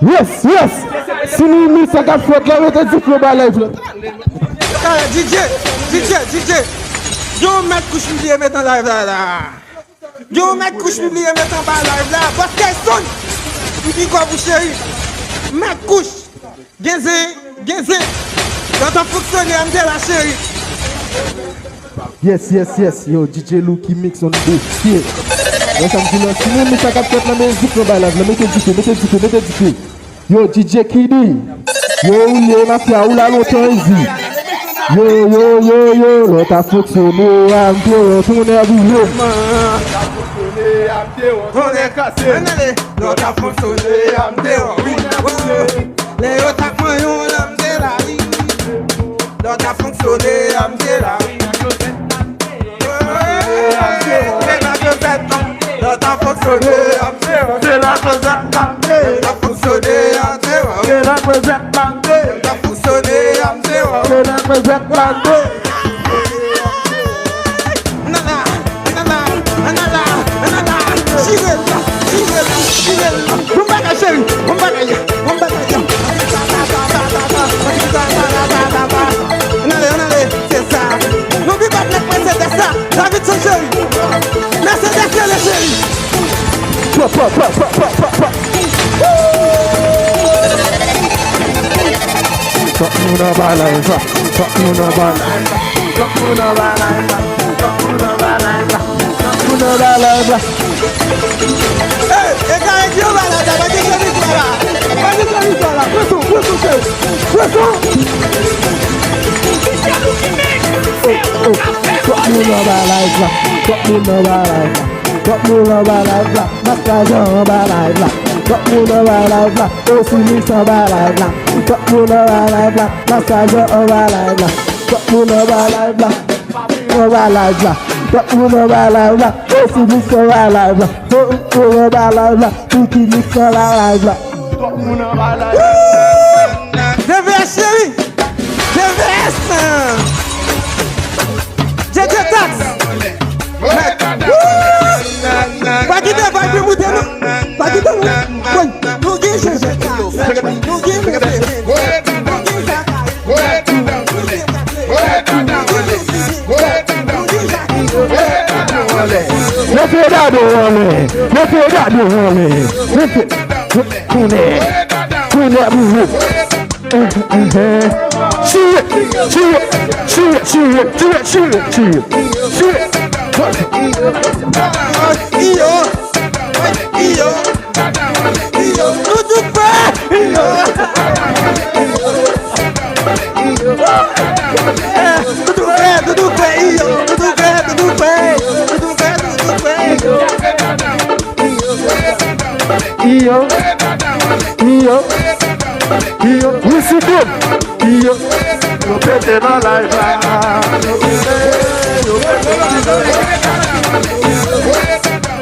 Yes. Si nous mis ça gars faute là, on te dit flow ba live là. DJ. Yo mettre couche oublié mettre en live là. Yo mettre couche oublié mettre en bas live là. Parce qu'elle sonne. Il dit quoi vous chérie? Mettre couche. Gizzy. Quand on fonctionne, on dit la chérie. Yes. Yo, DJ Lou qui mixe on beat. Here. Yo, ça me dit là, si nous mis ça gars faute là, musique là ba live là, mettez du. Yo, DJ Kiddy. Yo, on a fait ou la longtemps ici. Yo, l'autre a fonctionné, on tourne à boulot. On est cassé, l'autre a fonctionné, les autres a moyen, on a mis la vie. L'autre a fonctionné, on a mis la vie. L'autre a fonctionné, c'est la cosette. L'autre a fonctionné, c'est la cosette. L'autre a fonctionné, c'est la cosette. C'est ça. N'oublie pas de mettre Mercedes ça. David son chéri. Mercedes c'est le chéri. Hey, DVS chérie, DVS JJ Tax. Pas quitter, pas de bouteille, pas quitter. Nous qui JJ Tax, nous qui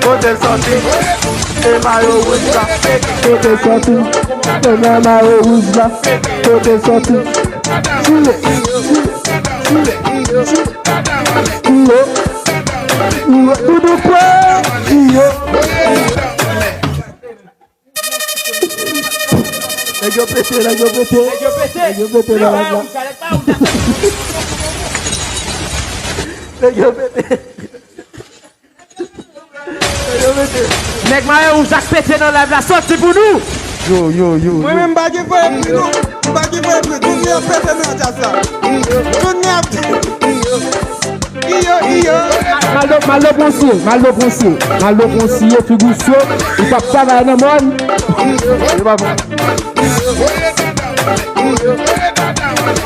Côté sorti, et maillot rouge là. Côté sorti, et maillot rouge là. Côté sorti, chile. Doudou quoi? Let go pété. Nèg maillot rouge Jacques pété dans la sortie pour nous. Yo. Moi-même, pas qu'il faut plus, non. Pas qu'il faut plus. Tout le monde pété dans la ça. Tout le monde. Mal de conseiller, figure, il va pas dans le monde. Il va pas.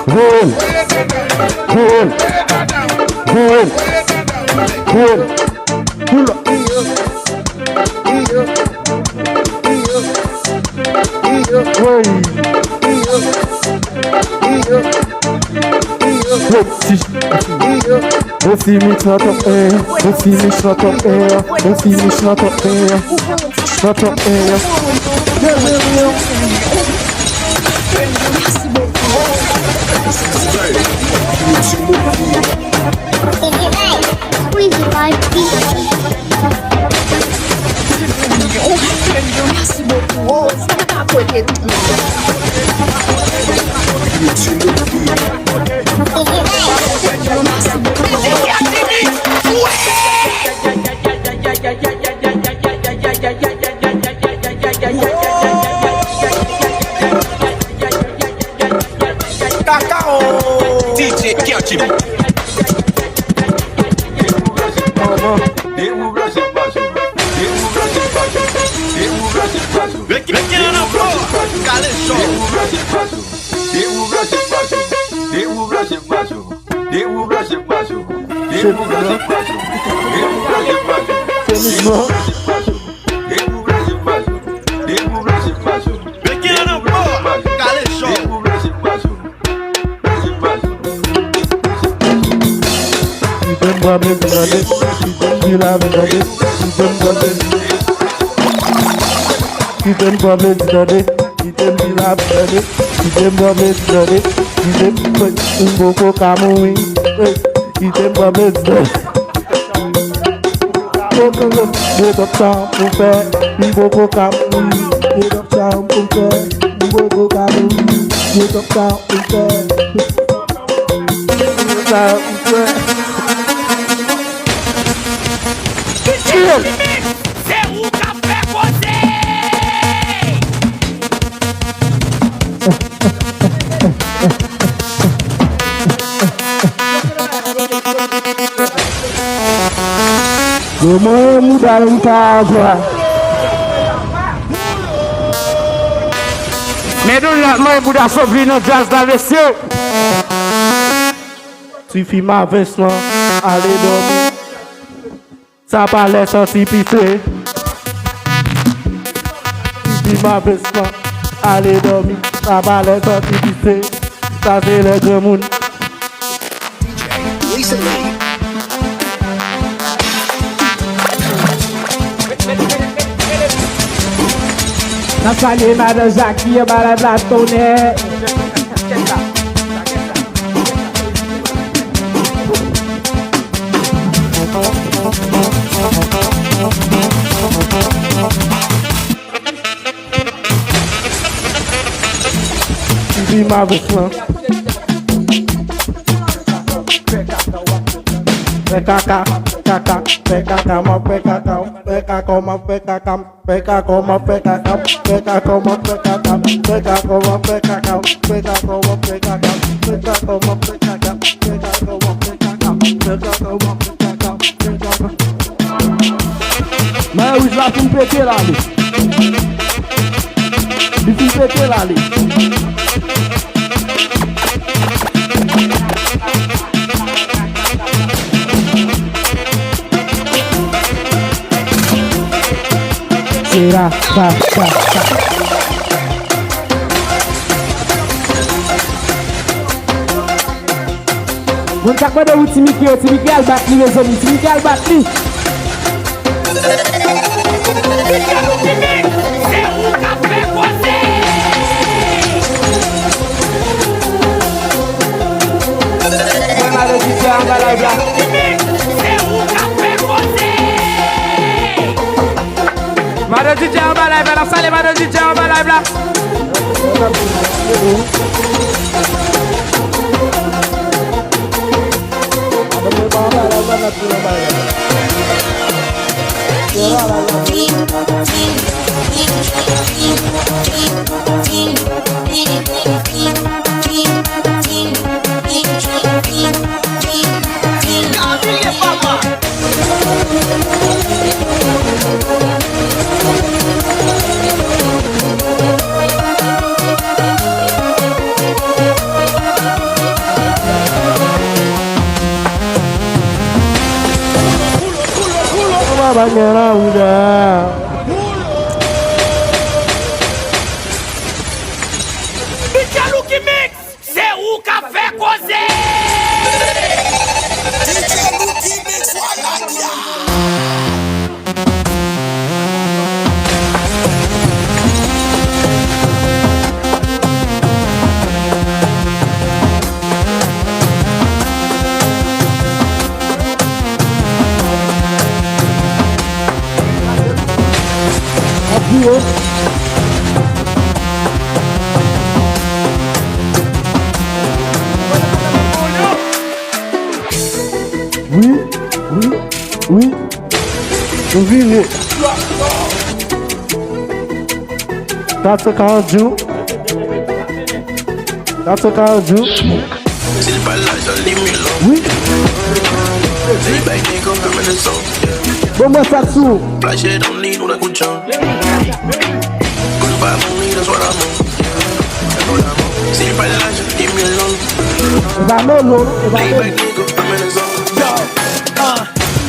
Roll. See me shut up air. DJ catch him. Como mudar casa. Mais nous la main pour la sauver notre jazz dans le ciel. Tu fais ma veste là, allez dormir. Ça parlait sorti pifé. Tu fais ma veste là, allez dormir. Ça parlait sorti pifé. Ça c'est le grand monde. Na falha da Jaquia, balada da Toné. Be my best Mais où je vais tout péter là, il faut péter là, Será, tá. Vous ne savez pas de où Timiki al bat li, les amis. Timiki al bat li. de DJ en bas live là, ça les va de DJ en bas live là. Michalou qui mix, c'est où qu'a fait causer. Michalou qui mix, voilà bien. Oui. Nous vivons. That's a car Jew. That's a car Jew. Oui. Bon, moi, ça sous.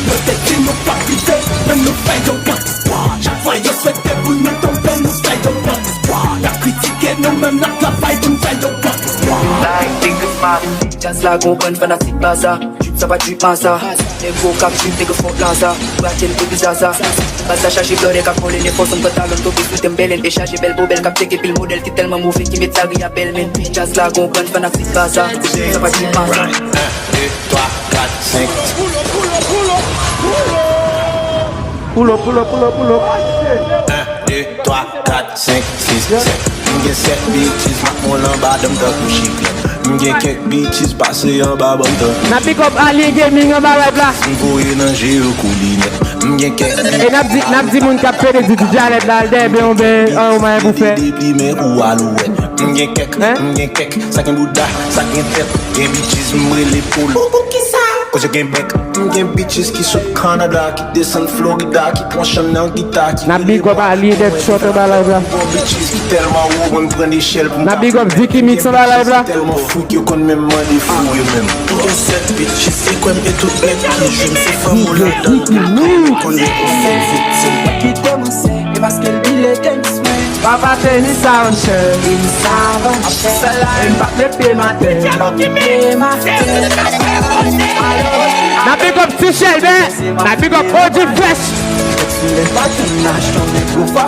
Peut-être qu'ils n'ont pas quitté, mais nous faisons pas d'espoir. Chaque fois je souhaitais pour nous tomber, nous faisons pas d'espoir. La critiquer nous-mêmes, notre travail, nous faisons pas d'espoir. Just like open fanatic baza, drip ça va drip massa. Les gros cap drip, les gros font laza. Bratel pour bizaza. Basta chargé bloré cap pour les nefos, on peut talon, tout bis, tout embellen. Et chargé belle bobelle, cap checké pile modèle qui tellement mauvais qui met sa vie à belle men. Just like open fanatic baza, drip ça va drip massa. 1, 2, 3, 4, 5. Pull up. 1, 2, 3, 4, 5, 6, 7. M'gen 7 bitches, mak mon en bas dem dok ou chiclet. M'gen kek bitches, passe en bas bon dok. Na pick up Ali Gaming en bas live là. M'voye nan jero kouline. M'gen kek bitches. Et n'a dit moun kap fait des DJ live là, le be on be, oh my vous fait. Dépli ou alouette. M'gen kek, sakin bouda, sakin tête. Gen bitches m'rele poule. Qui ça? Cause you gen bec. M'gen bitches qui sont Canada, qui descendent Florida, qui prend Chanel guitare. Na big up Ali des short en bas live là. Bitches qui tellement haut, on prend des shells pour na big up Dicky Mix en bas live là. Tellement fou que qu'on même des fous eux-mêmes. M'gen 7 bitches, c'est quoi m'gen tout bête qui j'aime ces femmes au lait. Qu'on les fait victime. Qui commence, et parce qu'elle dit les tennis. Papa tennis soundcheck. Impact le paiement. Na big up T-Shell, na big up OG Fresh.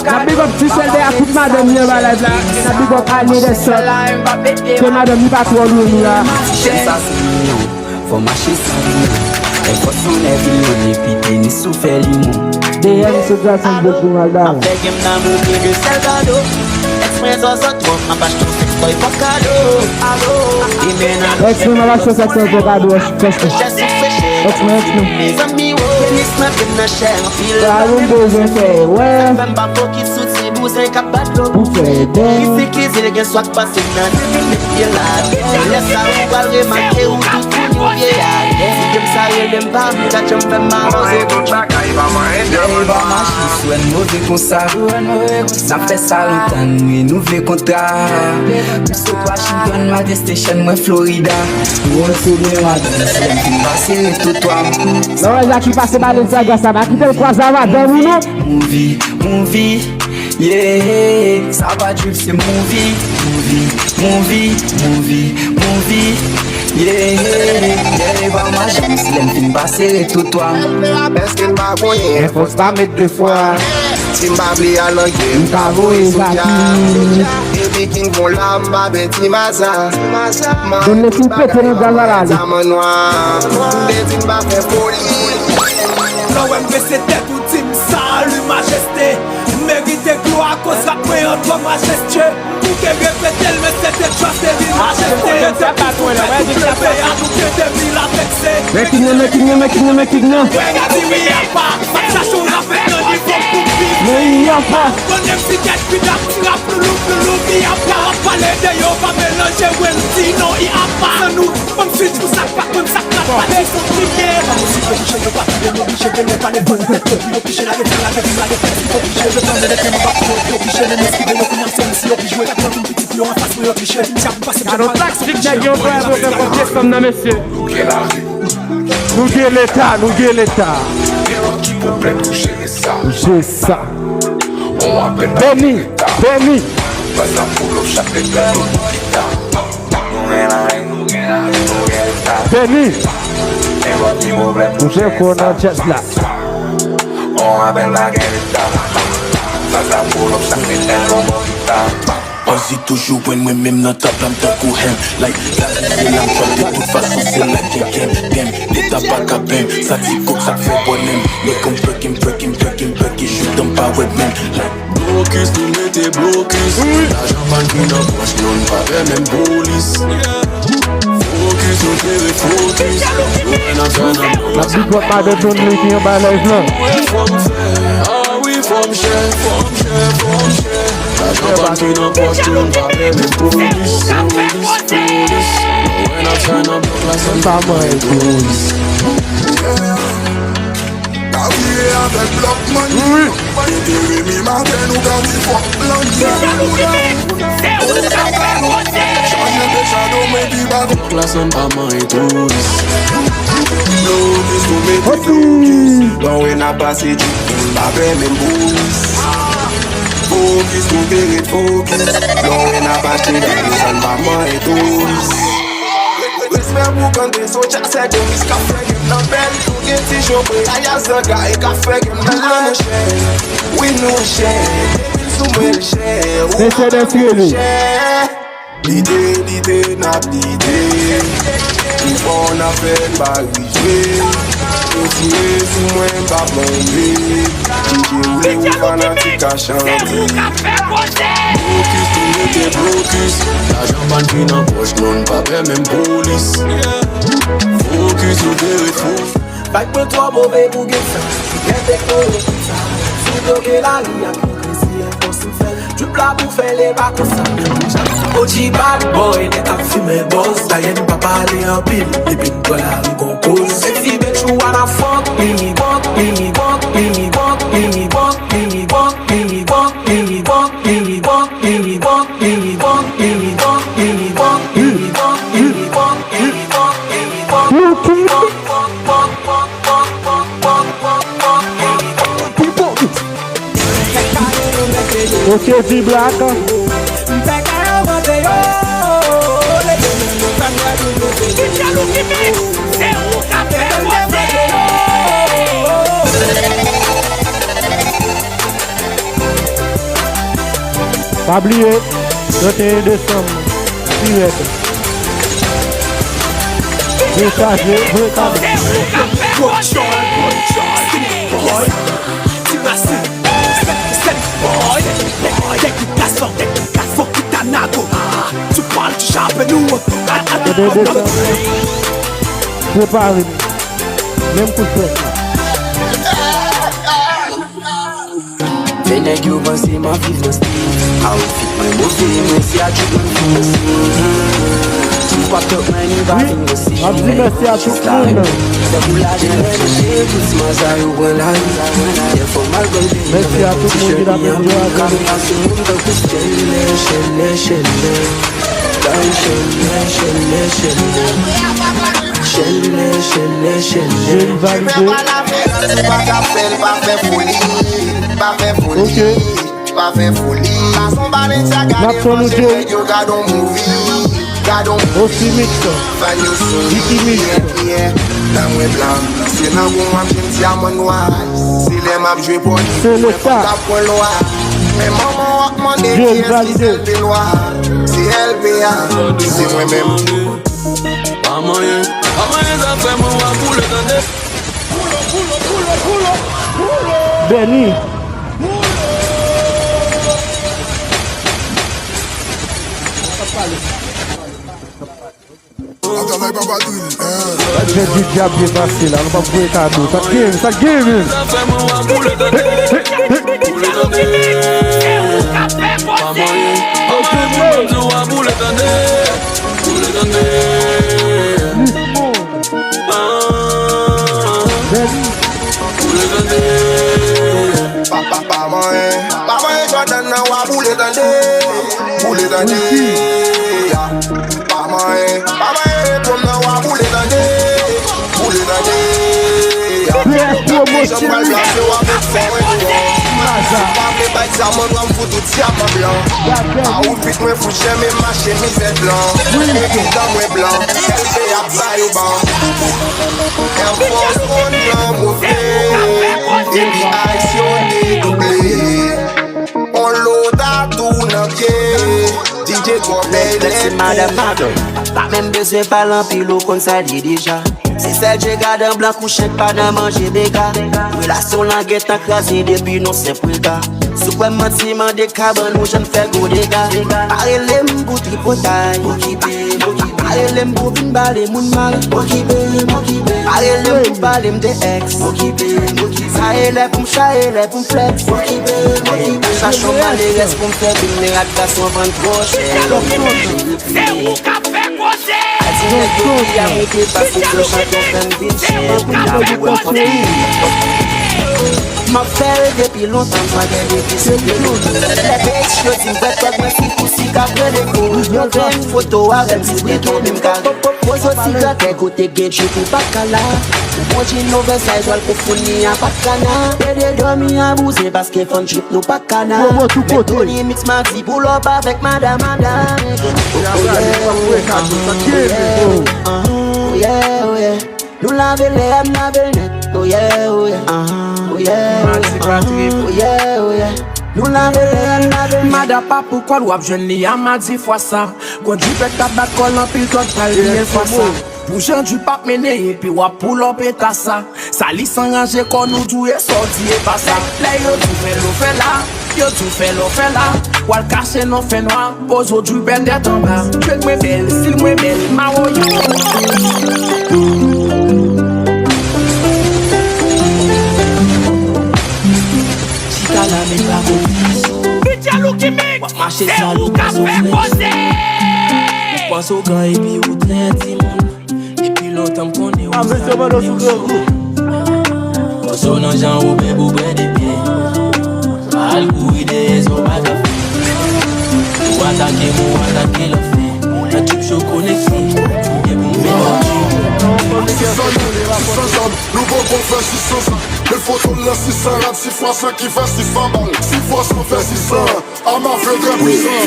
Na big up T-Shell, à toute madame là bas là. Na big up Annie des sottes. Que madame pas trop loin là. Faut marcher sans limon. Elle faut son lèvre, puis tennis sous fait limon. DM se passe un peu pour madame. Avec un amour de Salvador. Expresso só toi, ma page tout fait, boy pas cadeau. Allo. Et maintenant. Exprime la chose avec son cadeau, je fais ça. Exprime. Mes amis, tennis m'a donné cher. Ah, on besoin faire, ouais. Même pas pour qui soutient, vous êtes capable de vous faire des. Qui c'est qui c'est, les soit passé dans le là. Laisse ça, on va remarquer où tout tout nous vient. Si j'aime ça, il aime pas, ça j'aime pas mal. Il va marcher sur un mauvais concert. Ça fait ça longtemps, mais nous voulons contrat. Sur Washington, ma destination, moi Florida. Nous on se met à danser, c'est tout toi. Non, là qui passe par le Zaga, ça va quitter le croisement dans nous. Movie, yeah. Ça va drip, c'est movie. Yeah, va ma jambe, si l'aime fin passer tout toi. Est-ce qu'il m'a voyé? Il faut pas mettre deux fois. Si m'a blé à l'oeil, m'a voyé et puis qu'il vont là, m'a bêti ma ça. Donne le film pété dans la rade. Ça m'a noir, des m'a fait folie. Non, ouais, mais c'était tout team, salut majesté. Mais majesté. Pour qu'elle répète, elle me s'était tracée d'une majesté. T'es pas pour le pays à nous que des villes à vexer. Making no. Regardez, oui, y'a pas. Ça chose à faire dans les fonds pour vivre. Mais y'a pas. On aime si qu'elle puis d'aptira plus lourd, y'a pas. Parler de yo, va mélanger, ouais, sinon y'a pas. Nous, comme si tout ça, pas comme ça, pas les sont priés. Nous gué l'état. J'ai ça. Benny. Benny. J'ai qu'on a jet là. Ozzy toujours when we même not top I'm talk to him like that c'est la chante de toute façon c'est la game l'état pas capé ça dit cook ça fait bonhomme mais comme breaking shoot them pas with men like blocus nous mettez blocus l'argent banque dans poche non pas même police focus nous fait focus la big what my de don't making by life now we from share l'argent banque dans poche non pas même police when I turn up some pas moi police avec bloc money. Et mi matin nous garde fuck Class and Bama et touriste. Bon, on a passé du temps, pas même boost. Focus, nous verrez focus. Bon, on a passé du temps, Bama et touriste. Respect pour quand des autres, c'est de risque à faire une belle. Tout est si chaud, il y a ce gars qui a fait une belle chair. Oui, nous cher, nous cher. C'est de filer. L'idée n'a d'idée. Il faut en faire barriger. Nous tirer sous moi, pas bomber. DJ ou fanatique à chanter. Blocus, tout était blocus. L'argent banque dans poche, non pas même police. Focus, nous verrez faux. Back pour toi, mauvais pour gagner ça. Les technologies, ça. Sous bloquer la ligne, à progresser, impossible faire. Tu plats pour faire les bacs comme ça. OG bad boy, net a fumé boss. D'ailleurs, nous pas parler en pile. Les big dollars, nous compose. Sexy bitch, you wanna fuck. Mini walk. Okay, see black. Pas oublier, 21 décembre, direct. Tu parles, tu chapes nous. Préparez. Même coup de feu. Mais nèg yo pensé ma vie dans style. How it fit my movie, mais si a tu peux me tu pas top man, you back in the sea. Merci à tout le monde. Merci à tout le monde qui a bien Pas fait folie. Aussi mix. C'est là où on dit à mon noir. C'est les maps joués pour c'est le ça. Mais maman a demandé qui est le noir. C'est LBA. C'est moi-même. Maman, ça fait mon roi pour le donner. Benny. va drill. J'ai dit diable bien passé là, on va jouer cadeau. Ça game. Laissez madame pas même besoin parler en pile comme ça dit déjà. C'est celle j'ai gardé en blanc couché pas de manger des gars. Relation la guette crasée depuis non c'est plus gars. Sous quoi mentiment des cabans nous j'en fais go des gars. Parlez m'bou tripotaille, parlez m'bou vin balé moun mal. Parlez m'bou balé m'de ex. Ça élève pour m'chailler pour m'flex. Ça chante mal les restes pour m'faire une réadaptation vendre trop cher. C'est où qu'a fait causer? Ma felle depuis longtemps, moi j'ai vécu ce que nous. Les bêtes, je dis, peut-être que si vous si qu'après les coups, je fais une photo avec si c'est tout même car. Moi aussi, quand t'es côté gate, je suis pas cala. Moi j'ai une nouvelle size, je vais pour fournir un pas de cana. Et des dormis à bouser parce que fun trip nous pas cana. Mais Tony mix ma vie pour l'op avec madame. Oh yeah. Nous laver les âmes, laver net. Oh yeah. Nous l'avons Mada pas pourquoi l'ouap jeune li a m'a dit fois ça. Quand du pète tabac col en pile quand t'as lié fois ça. Pour jeune du pape mené et puis wap pour l'opéta ça. Ça lit sans ranger quand nous tout est sorti et pas ça. Là yo tout fait l'eau fait là. Wal caché non fait noir. Pose au du ben d'être en bas. Faites moi belle, style moi belle. Ma woyo. La main la police. Bitchalou qui mix. Marcher c'est sans où qu'a fait causer? Passe au grand et puis au train Timon. Et puis longtemps qu'on est au passe au nan Jean au bébé au bras des pieds. Mal courir des os pas café. Ou attaquer le fait. La tube chaud connecté. Et bon Nous vont faire 600. Le photo de la 600 rap 6 fois 5 qui fait 600 balles. 6 fois 100 fait 600. À ma fait très puissant.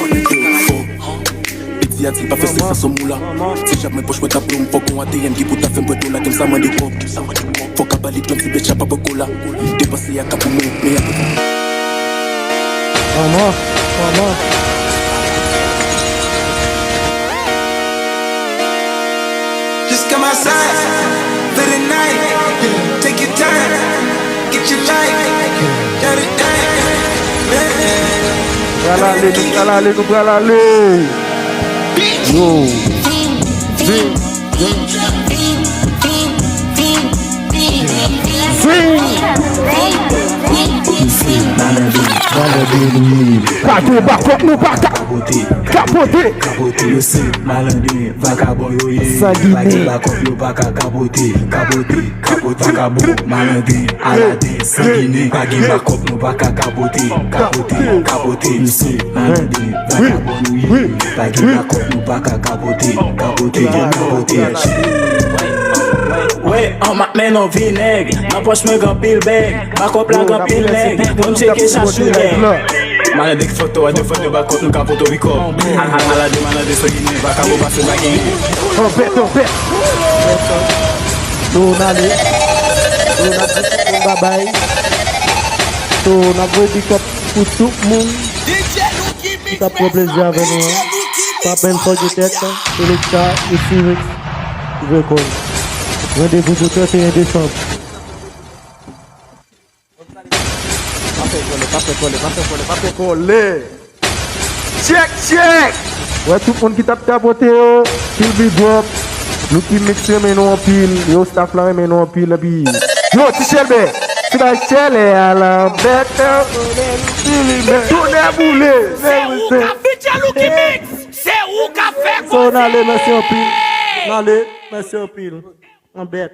Petit a-t-il pas fait 600 son moula. Si j'aime mes poches, je tape pour qu'on ATM qui pour ta fin pour tout là comme ça, moi des pop. Faut qu'à bali comme si bêcha pas beaucoup là. Dépasser à capou mais à peu. Maman. Just come outside for the night. Take your time, get your life, got it down. Nous pral aller. Yo. Kato bakop nou baka Kapote yo se malandé vagabond yo ye Bagi bakop yo baka kapote Vagabond malandé alade sanguiné Bagi bakop nou baka kapote yo se malandé vagabond yo ye Bagi bakop nou baka kapote Ouais, on m'a mené en vinaigre. Ma poche me grand pile bag. Ma coupe la grand pile leg. Comme c'est qui ça chou leg. Malade photo, deux photos, ma coupe nous cap photo Rico. Malade sanguiné, va cap passer bagay. On fait. On allez. Bye bye. On a voulu pick up pour tout le monde. Qui t'a pris plaisir avec nous. Pas peine pour du tête. C'est le chat, le Cyrix. Tu veux quoi? Rendez-vous pour 31 décembre. Pas fait coller. Check. Ouais, tout le monde qui tape tapoté, kill big drop. Lucky Mix mais non en pile, yo staff là mais non en pile puis yo T-Shelby, tu vas cheller à la bête. Tourner à bouler. C'est où qu'a fait Lucky Mix? C'est où qu'a fait So, allez, merci en pile. Allez, merci en pile. En bête.